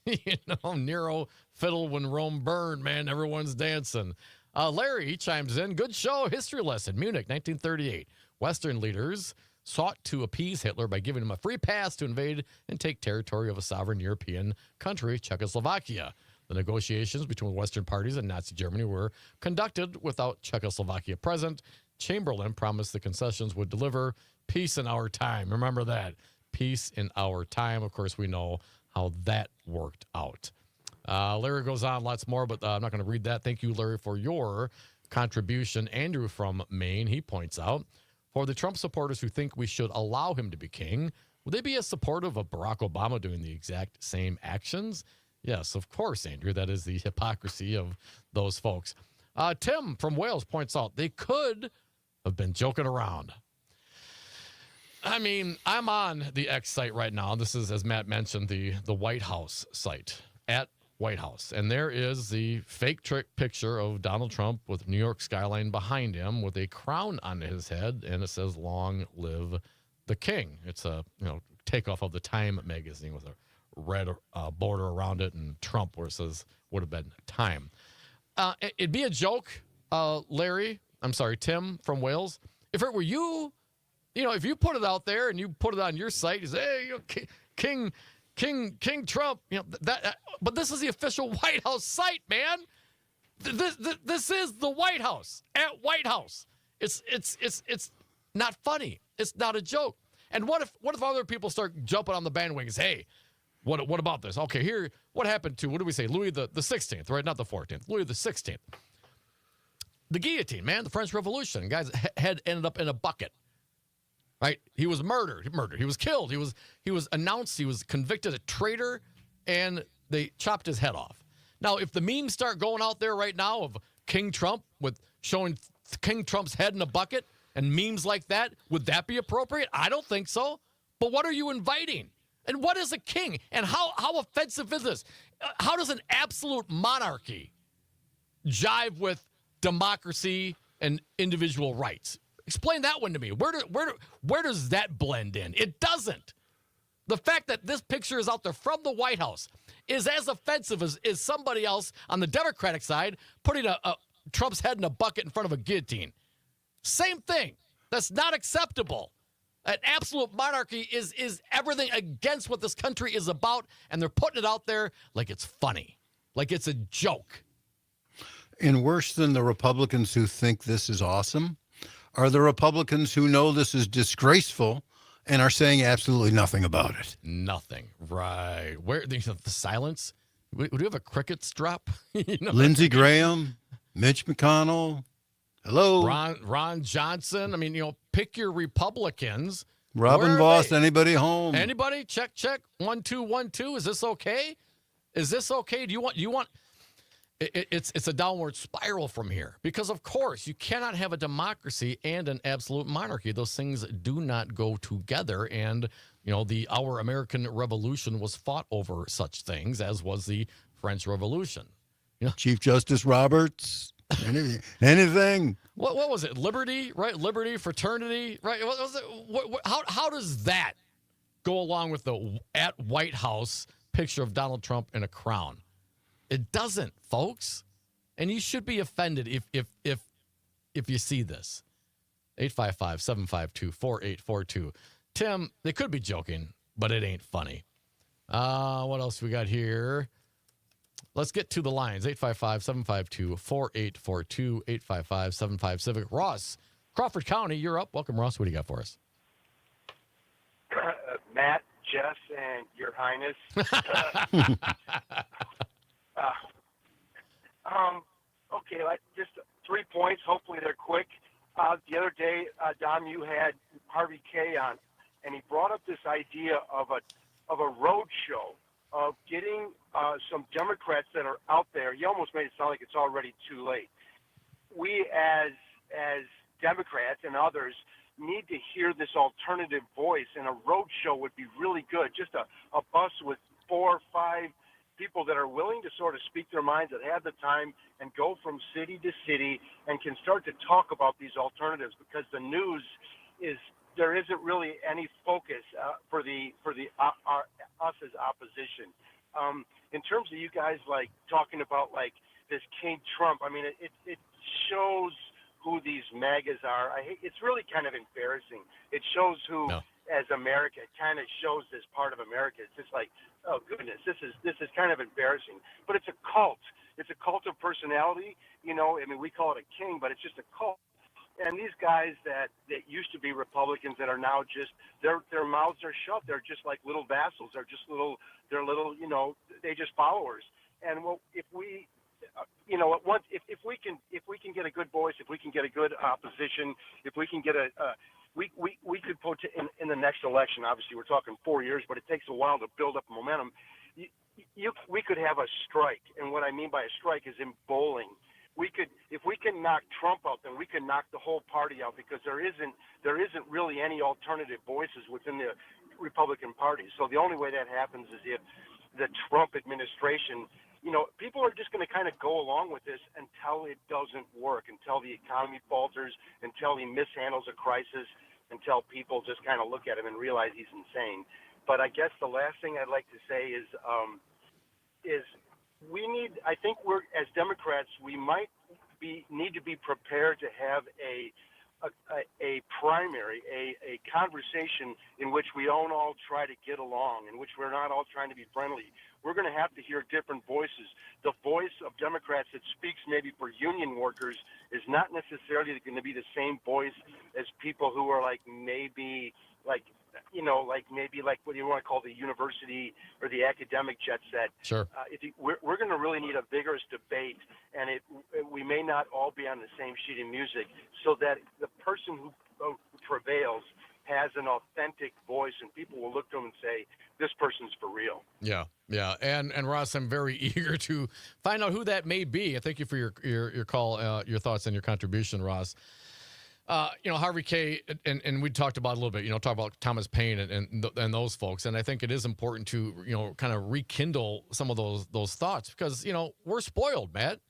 You know, Nero fiddle when Rome burned, man. Everyone's dancing. Larry, he chimes in. Good show. History lesson. Munich, 1938. Western leaders sought to appease Hitler by giving him a free pass to invade and take territory of a sovereign European country, Czechoslovakia. The negotiations between Western parties and Nazi Germany were conducted without Czechoslovakia present. Chamberlain promised the concessions would deliver peace in our time. Remember that. Peace in our time. Of course, we know how that worked out. Larry goes on lots more, but I'm not going to read that. Thank you, Larry, for your contribution. Andrew from Maine, he points out, for the Trump supporters who think we should allow him to be king, would they be as supportive of Barack Obama doing the exact same actions? Yes, of course, Andrew. That is the hypocrisy of those folks. Tim from Wales points out they could have been joking around. I mean, I'm on the X site right now. This is, as Matt mentioned, the White House site, at White House. And there is the fake trick picture of Donald Trump with New York skyline behind him with a crown on his head, and it says, "Long live the king." It's a takeoff of the Time magazine with a red border around it and Trump where it says would have been Time. It'd be a joke, Tim from Wales. If it were you, if you put it out there and you put it on your site, you say, hey, King Trump, but this is the official White House site, man. This is the White House, at White House. It's not funny. It's not a joke. And what if other people start jumping on the bandwagons? Hey, what about this? Okay, here, what happened to, what do we say, Louis the 16th, right? Not the 14th, Louis the 16th. The guillotine, man, the French Revolution. Guy's head ended up in a bucket. Right? He was murdered. He was killed. He was announced. He was convicted a traitor, and they chopped his head off. Now, if the memes start going out there right now of King Trump with showing King Trump's head in a bucket and memes like that, would that be appropriate? I don't think so. But what are you inviting? And what is a king? And how offensive is this? How does an absolute monarchy jive with democracy and individual rights? Explain that one to me. Where does that blend in? It doesn't. The fact that this picture is out there from the White House is as offensive as somebody else on the Democratic side putting a Trump's head in a bucket in front of a guillotine. Same thing. That's not acceptable. An absolute monarchy is everything against what this country is about, and they're putting it out there like it's funny, like it's a joke. And worse than the Republicans who think this is awesome are the Republicans who know this is disgraceful and are saying absolutely nothing about it. Nothing. Right. Where the silence? Would you have a crickets drop? Lindsey Graham, Mitch McConnell, Hello. Ron Johnson. I mean, pick your Republicans. Robin Voss, anybody home? Anybody? Check. 1 2 1 2. Is this okay? Is this okay? Do you want? It's a downward spiral from here because, of course, you cannot have a democracy and an absolute monarchy. Those things do not go together. And our American Revolution was fought over such things, as was the French Revolution. Chief Justice Roberts. Anything. What was it? Liberty, right? Liberty, fraternity, right? What was it? How does that go along with the at White House picture of Donald Trump in a crown? It doesn't, folks. And you should be offended if you see this. 855-752-4842. Tim, they could be joking, but it ain't funny. What else we got here? Let's get to the lines. 855-752-4842, 855-75-CIVIC. Ross, Crawford County, you're up. Welcome, Ross. What do you got for us? Matt, Jeff, and Your Highness. Okay, just 3 points. Hopefully they're quick. The other day, Dom, you had Harvey K on, and he brought up this idea of a road show, of getting some Democrats that are out there. He almost made it sound like it's already too late. We as Democrats and others need to hear this alternative voice, and a road show would be really good. Just a bus with 4 or 5 people that are willing to sort of speak their minds, that have the time and go from city to city and can start to talk about these alternatives, because the news there isn't really any focus for us as opposition. In terms of you guys talking about this King Trump, I mean it shows who these MAGAs are. It's really kind of embarrassing. It shows who. No. As America, it kind of shows this part of America. It's just like, oh goodness, this is kind of embarrassing. But it's a cult. It's a cult of personality. I mean, we call it a king, but it's just a cult. And these guys that used to be Republicans that are now just their mouths are shut. They're just like little vassals. They're little, they just followers. And if we can get a good voice, if we can get a good opposition, if we can get we could put in the next election. Obviously, we're talking 4 years, but it takes a while to build up momentum. We could have a strike, and what I mean by a strike is in bowling. If we can knock Trump out, then we can knock the whole party out, because there isn't really any alternative voices within the Republican Party. So the only way that happens is if the Trump administration. People are just going to kind of go along with this until it doesn't work, until the economy falters, until he mishandles a crisis, until people just kind of look at him and realize he's insane. But I guess the last thing I'd like to say is I think as Democrats, we might need to be prepared to have a primary, a conversation in which we don't all try to get along, in which we're not all trying to be friendly. We're going to have to hear different voices. The voice of Democrats that speaks maybe for union workers is not necessarily going to be the same voice as people who are maybe what do you want to call the university or the academic jet set. Sure. We're going to really need a vigorous debate, and we may not all be on the same sheet of music, so that the person who prevails has an authentic voice, and people will look to him and say, this person's for real. Yeah. And Ross, I'm very eager to find out who that may be. Thank you for your call, your thoughts, and your contribution, Ross. Harvey K. and we talked about it a little bit. Talk about Thomas Paine and those folks, and I think it is important to kind of rekindle some of those thoughts, because we're spoiled, Matt.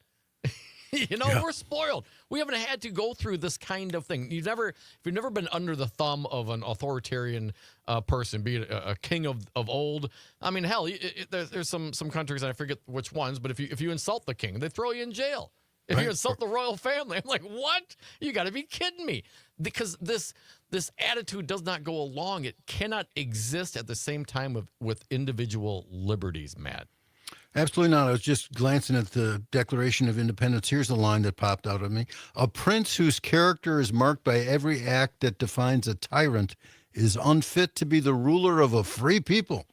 We're spoiled. We haven't had to go through this kind of thing. If you've never been under the thumb of an authoritarian person, be it a king of old. I mean, hell, there's some countries, and I forget which ones, but if you insult the king, they throw you in jail. If you insult the royal family, I'm like, what? You got to be kidding me. Because this attitude does not go along. It cannot exist at the same time with individual liberties, Matt. Absolutely not. I was just glancing at the Declaration of Independence. Here's a line that popped out at me. A prince whose character is marked by every act that defines a tyrant is unfit to be the ruler of a free people.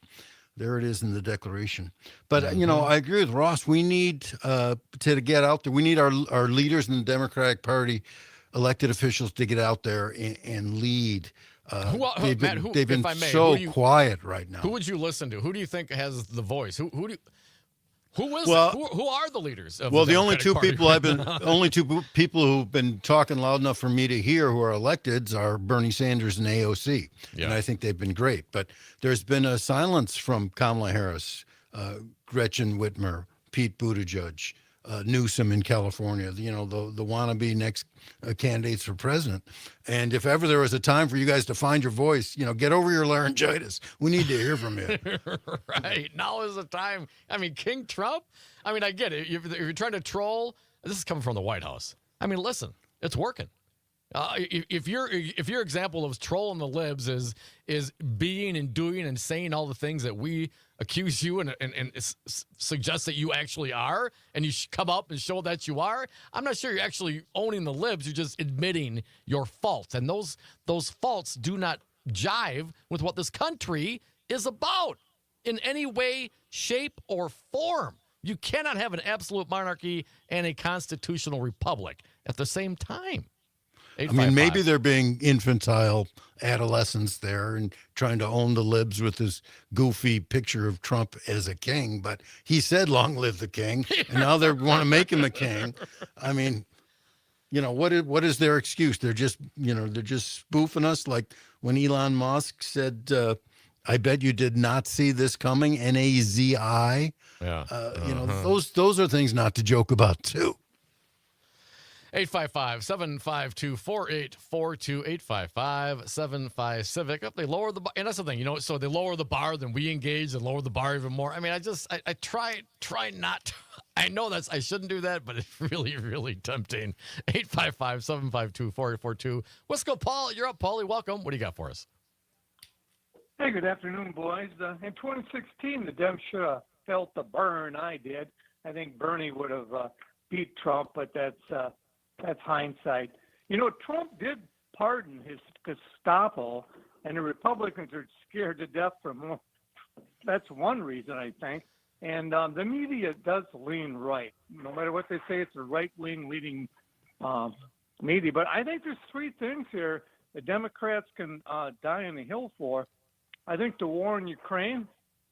There it is in the Declaration. But, I agree with Ross. We need to get out there. We need our leaders in the Democratic Party, elected officials, to get out there and lead. They've been so quiet right now. Who would you listen to? Who do you think has the voice? Who are the leaders of the only two Party people right only two people who've been talking loud enough for me to hear who are electeds are Bernie Sanders and AOC. And I think they've been great. But there's been a silence from Kamala Harris, Gretchen Whitmer, Pete Buttigieg, Newsom in California, the wannabe next candidates for president. And if ever there was a time for you guys to find your voice, get over your laryngitis. We need to hear from you. Right. Now is the time. I mean, King Trump, I get it. If you're trying to troll, this is coming from the White House. Listen, it's working. If your example of trolling the libs is being and doing and saying all the things that we accuse you and suggest that you actually are, and you come up and show that you are, I'm not sure you're actually owning the libs. You're just admitting your faults, and those faults do not jive with what this country is about in any way, shape, or form. You cannot have an absolute monarchy and a constitutional republic at the same time. Maybe they're being infantile adolescents there and trying to own the libs with this goofy picture of Trump as a king. But he said, "Long live the king," and now they want to make him a king. What is their excuse? They're just spoofing us, like when Elon Musk said, "I bet you did not see this coming." NAZI. Yeah. Those are things not to joke about too. 855-752-4842, 855-75-CIVIC. They lower the bar, and that's the thing, so they lower the bar, then we engage and lower the bar even more. I try not. I know I shouldn't do that, but it's really, really tempting. 855-752-4842. Wisco Paul, you're up, Paulie. Welcome. What do you got for us? Hey, good afternoon, boys. In 2016, the Dems should have felt the burn I did. I think Bernie would have beat Trump, but that's hindsight. Trump did pardon his Gestapo, and the Republicans are scared to death for more. That's one reason, I think. And the media does lean right. No matter what they say, it's a right-wing leading media. But I think there's three things here the Democrats can die on the hill for. I think the war in Ukraine,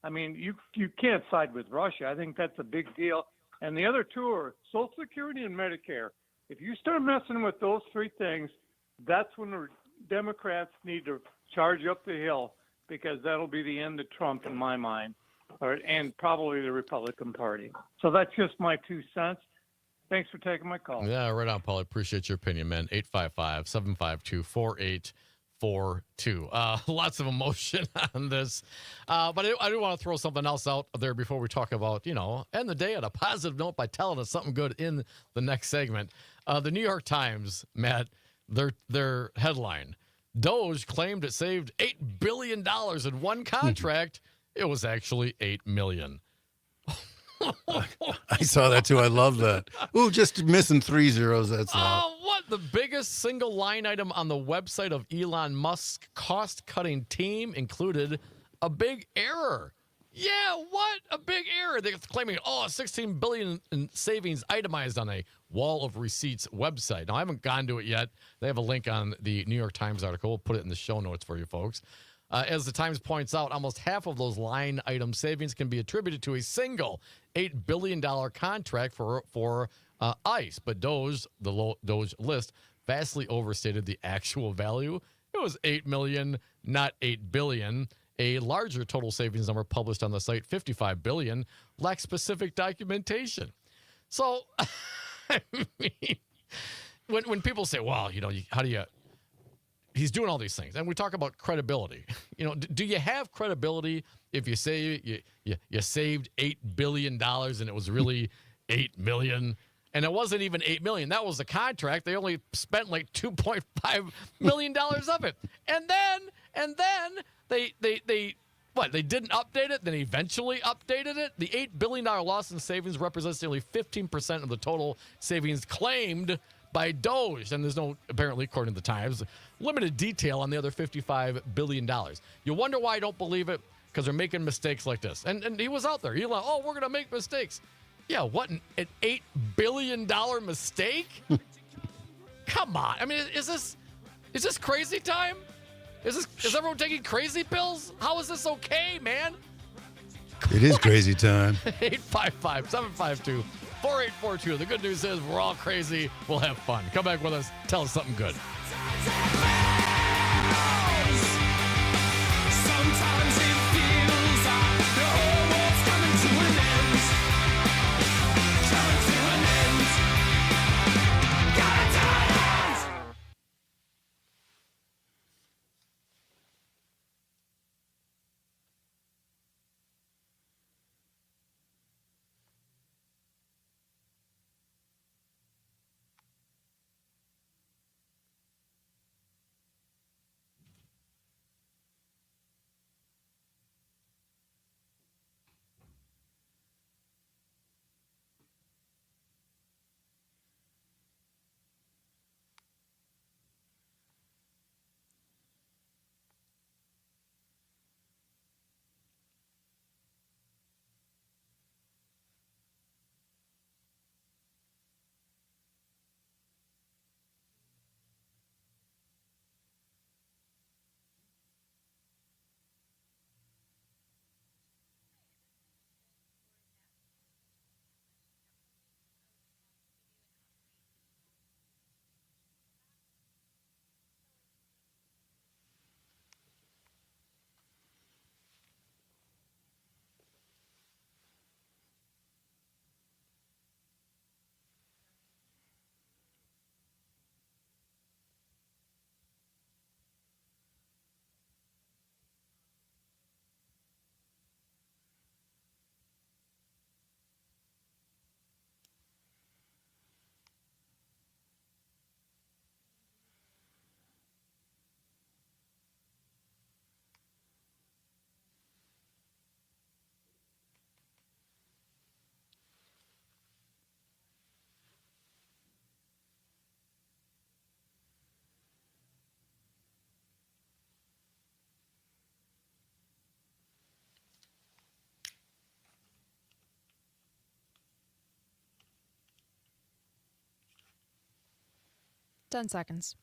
you can't side with Russia. I think that's a big deal. And the other two are Social Security and Medicare. If you start messing with those three things, that's when the Democrats need to charge up the hill, because that'll be the end of Trump in my mind, and probably the Republican Party. So that's just my 2 cents. Thanks for taking my call. Yeah, right on, Paul. I appreciate your opinion, man. 855-752-4842. Lots of emotion on this. But I do want to throw something else out there before we talk about, end the day on a positive note by telling us something good in the next segment. The New York Times, Matt, their headline, Doge claimed it saved $8 billion in one contract. It was actually $8 million. I saw that too. I love that. Ooh, just missing 3 zeros. That's all. What? The biggest single line item on the website of Elon Musk's cost-cutting team included a big error. Yeah, what? A big error. They're claiming, $16 billion in savings itemized on a wall of receipts website. Now, I haven't gone to it yet. They have a link on the New York Times article. We'll put it in the show notes for you folks. As the Times points out, almost half of those line item savings can be attributed to a single $8 billion contract for ICE. But Doge, the Doge list, vastly overstated the actual value. It was $8 million, not $8 billion. A larger total savings number published on the site, $55 billion, lacks specific documentation. So, when people say, well, how do you... He's doing all these things, and we talk about credibility. Do you have credibility if you say you saved $8 billion and it was really $8 million, and it wasn't even $8 million? That was the contract. They only spent like $2.5 million of it, and then they didn't update it. Then eventually updated it. The $8 billion loss in savings represents nearly 15% of the total savings claimed by Doge. And there's no, apparently, according to the Times, limited detail on the other $55 billion. You wonder why I don't believe it? Because they're making mistakes like this. And he was out there. He like, oh, we're going to make mistakes. Yeah, what, an $8 billion mistake? Come on. I mean, is this crazy time? Is everyone taking crazy pills? How is this okay, man? It is crazy time. 855-752-4842. The good news is we're all crazy. We'll have fun. Come back with us. Tell us something good. Sometimes it feels like the whole world's coming to an end. Coming to an end. Gotta die out. Ten seconds.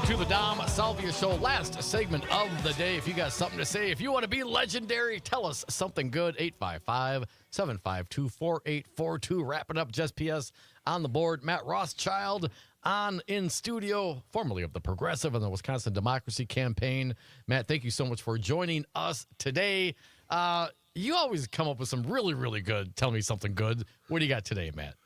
To the Dom Salvia Show, last segment of the day. If you got something to say, if you want to be legendary, tell us something good. 855-752-4842. Wrapping up Just PS on the board. Matt Rothschild on in studio, formerly of the Progressive and the Wisconsin Democracy Campaign. Matt, thank you so much for joining us today. You always come up with some really, really good. Tell me something good. What do you got today, Matt?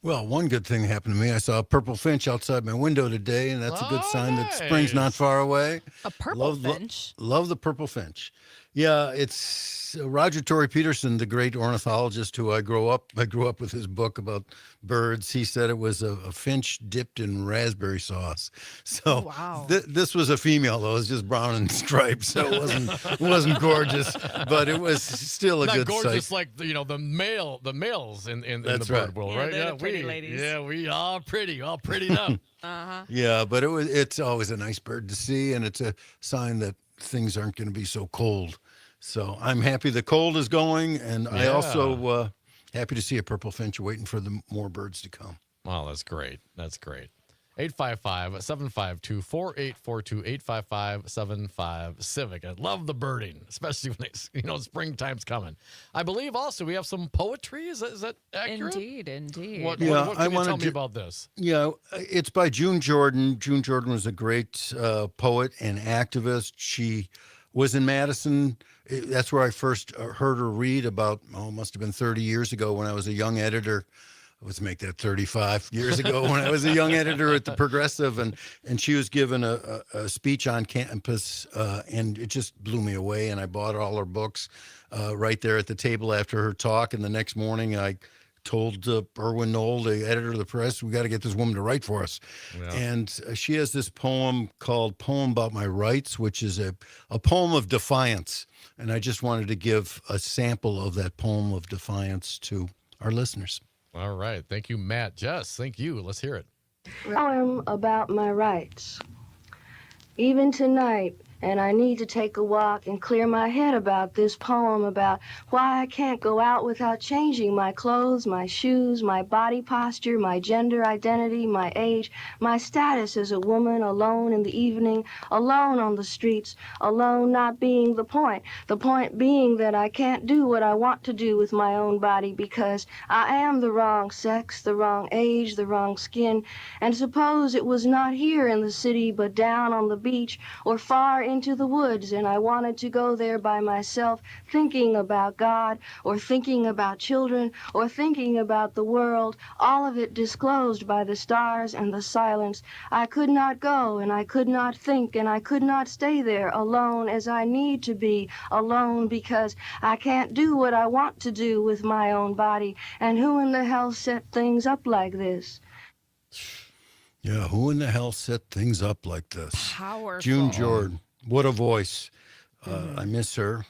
Well, one good thing happened to me. I saw a purple finch outside my window today, and that's a good sign that spring's not far away. A purple finch? Love the purple finch. Yeah, it's Roger Torrey Peterson, the great ornithologist who I grew up with his book about birds. He said it was a finch dipped in raspberry sauce. So wow. This was a female, though. It was just brown and striped, so it wasn't gorgeous, but it was still a not good gorgeous sight. Like the males in the That's bird world, right? Yeah, pretty ladies. Yeah, we all pretty now. Uh-huh. Yeah, but it's always a nice bird to see, and it's a sign that things aren't going to be so cold. So I'm happy the cold is going, and I also happy to see a purple finch waiting for the more birds to come. Wow, that's great. That's great. 855-752-4842, 855-75-CIVIC. I love the birding, especially when springtime's coming. I believe also we have some poetry. Is that accurate? Indeed. What Yeah, can you tell me about this? Yeah, it's by June Jordan. June Jordan was a great poet and activist. She was in Madison That's where I first heard her read about, must have been 30 years ago when I was a young editor. Let's make that 35 years ago when I was a young editor at the Progressive, and she was given a speech on campus, and it just blew me away. And I bought all her books right there at the table after her talk. And the next morning, I told Erwin Knoll, the editor of the press, we got to get this woman to write for us. Yeah. And she has this poem called Poem About My Rights, which is a poem of defiance. And I just wanted to give a sample of that poem of defiance to our listeners. All right. Thank you, Matt. Jess, thank you. Let's hear it. Poem about my rights. Even tonight, and I need to take a walk and clear my head about this poem about why I can't go out without changing my clothes, my shoes, my body posture, my gender identity, my age, my status as a woman alone in the evening, alone on the streets, alone not being the point being that I can't do what I want to do with my own body because I am the wrong sex, the wrong age, the wrong skin, and suppose it was not here in the city but down on the beach or far into the woods, and I wanted to go there by myself, thinking about God, or thinking about children, or thinking about the world, all of it disclosed by the stars and the silence. I could not go, and I could not think, and I could not stay there alone as I need to be alone because I can't do what I want to do with my own body. And who in the hell set things up like this? Yeah, who in the hell set things up like this? Powerful. June Jordan. What a voice. I miss her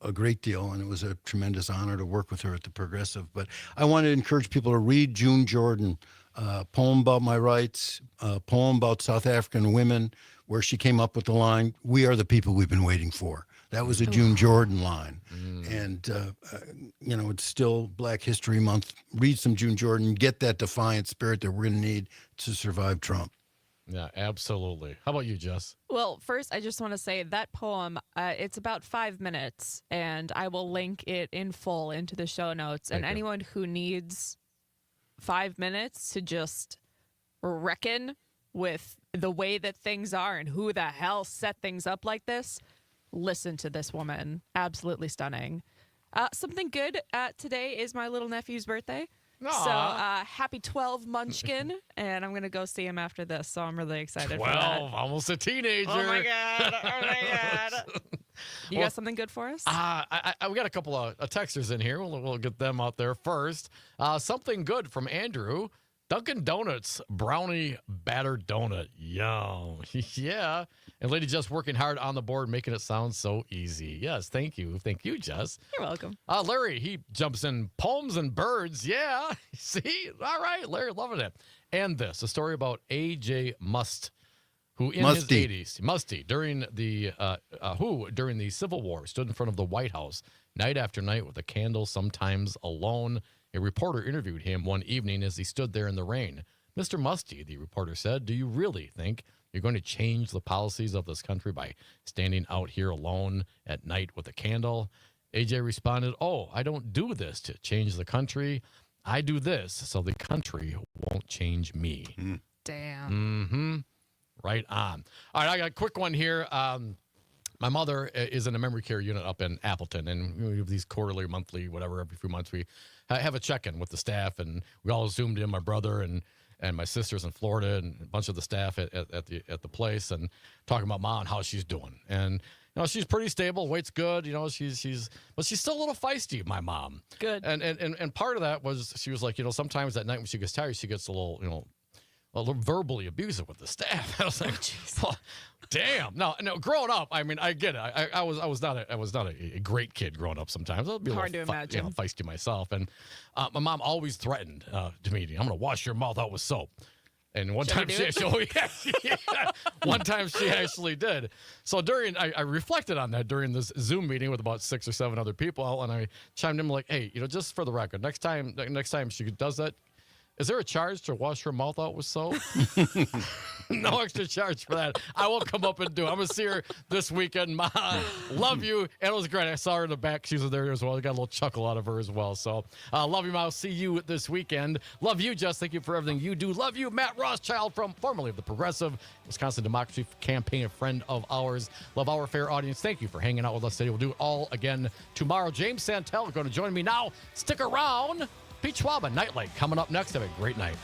a great deal, and it was a tremendous honor to work with her at the Progressive. But I want to encourage people to read June Jordan, Poem About My Rights, poem about South African women, where she came up with the line, "We are the people we've been waiting for." That was a June Jordan line. And, it's still Black History Month. Read some June Jordan, get that defiant spirit that we're going to need to survive Trump. Yeah, absolutely. How about you, Jess? Well, first, I just want to say that poem, it's about 5 minutes, and I will link it in full into the show notes. And anyone who needs 5 minutes to just reckon with the way that things are and who the hell set things up like this, listen to this woman. Absolutely stunning. Something good today is my little nephew's birthday. Aww. So happy 12 Munchkin, and I'm going to go see him after this, so I'm really excited 12, for that. almost a teenager. Oh, my God. You got something good for us? We got a couple of texters in here. We'll get them out there first. Something good from Andrew. Dunkin' Donuts brownie batter donut. Yum. Yeah. And Lady Jess working hard on the board, making it sound so easy. Yes, thank you. Thank you, Jess. You're welcome. Larry, he jumps in poems and birds. Yeah. See? All right, Larry, loving it. And this, a story about A.J. Must, who in his 80s, during the Civil War, stood in front of the White House night after night with a candle, sometimes alone. A reporter interviewed him one evening as he stood there in the rain. Mr. Musty, the reporter said, do you really think you're going to change the policies of this country by standing out here alone at night with a candle? AJ responded, I don't do this to change the country. I do this so the country won't change me. Damn. Mm-hmm. Right on. All right, I got a quick one here. My mother is in a memory care unit up in Appleton, and we have these quarterly, monthly, whatever, every few months we have a check-in with the staff, and we all zoomed in, my brother and my sisters in Florida and a bunch of the staff at the place, and talking about Mom and how she's doing. And she's pretty stable, weight's good. But she's still a little feisty, my mom. Good. And part of that was she was like, sometimes at night when she gets tired, she gets a little verbally abusive with the staff. I was like, damn. No, growing up, I mean, I get it. I was not a great kid growing up. Sometimes I'll be hard to imagine. Feisty myself. And my mom always threatened to me, I'm going to wash your mouth out with soap. And one time she actually did. So I reflected on that during this Zoom meeting with about 6 or 7 other people, and I chimed in like, hey, just for the record, next time she does that, is there a charge to wash her mouth out with soap? No extra charge for that. I will come up and do it. I'm going to see her this weekend. Ma, love you. And it was great. I saw her in the back. She was there as well. I got a little chuckle out of her as well. So love you, Ma. I'll see you this weekend. Love you, Jess. Thank you for everything you do. Love you, Matt Rothschild, from formerly of the Progressive Wisconsin Democracy Campaign, a friend of ours. Love our fair audience. Thank you for hanging out with us today. We'll do it all again tomorrow. James Santel going to join me now. Stick around. Pete Schwab, Nightlight, coming up next. Have a great night.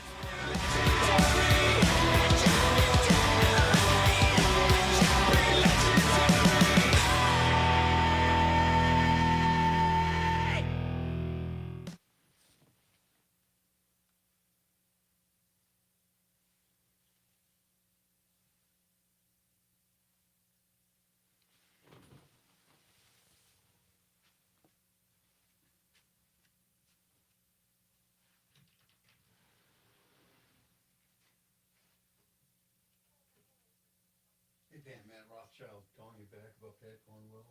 Hey, Dan, Matt Rothschild calling you back about Pat Cornwell.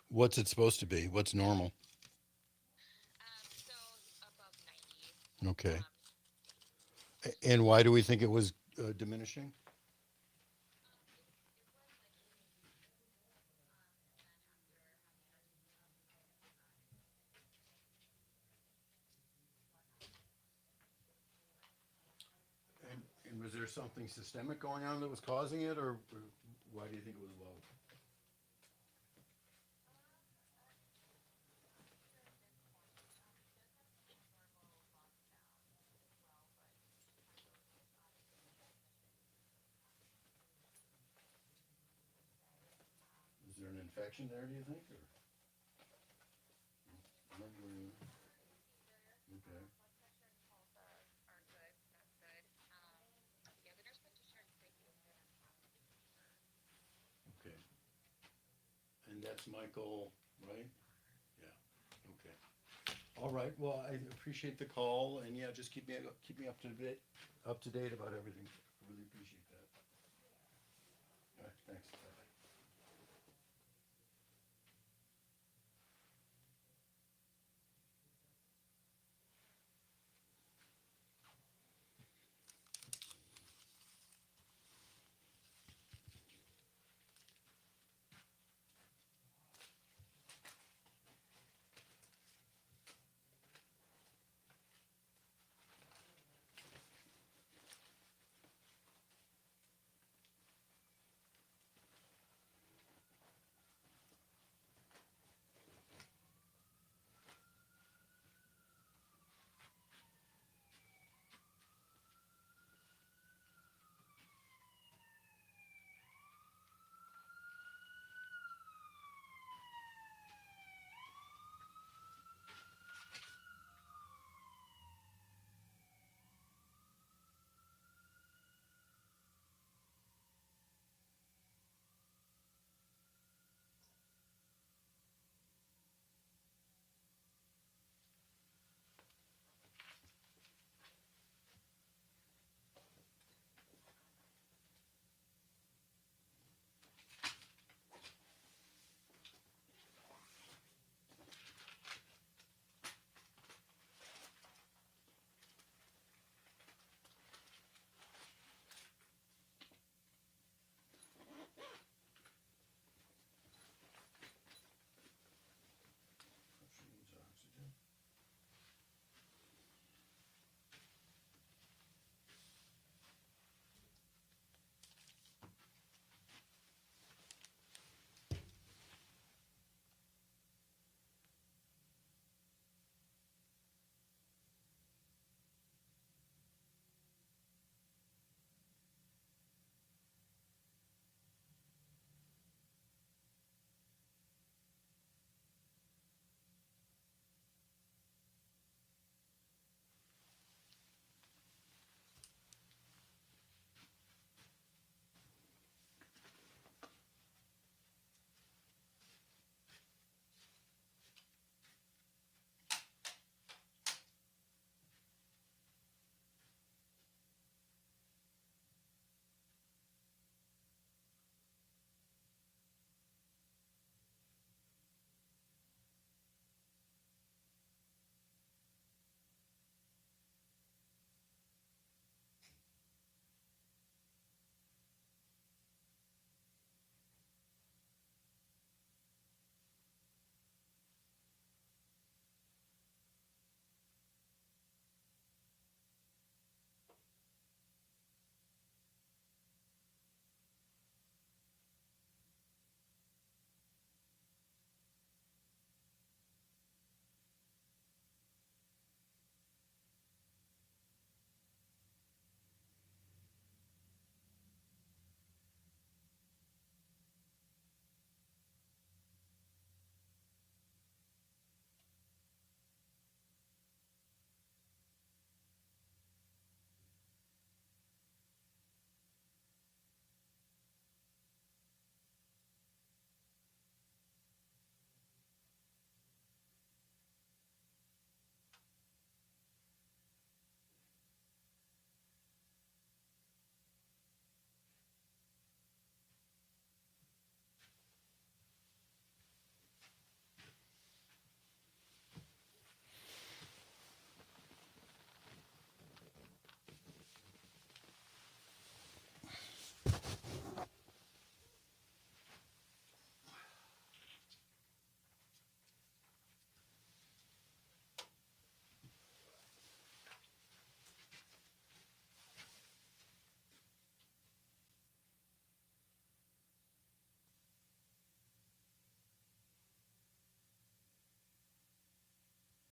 What's it supposed to be? What's normal? Okay. And why do we think it was diminishing? And was there something systemic going on that was causing it, or why do you think it was low? Is there an infection there, do you think? Or? Okay. Okay. And that's Michael, right? Yeah. Okay. All right. Well, I appreciate the call, and yeah, just keep me up to date about everything. I really appreciate that. All right. Thanks.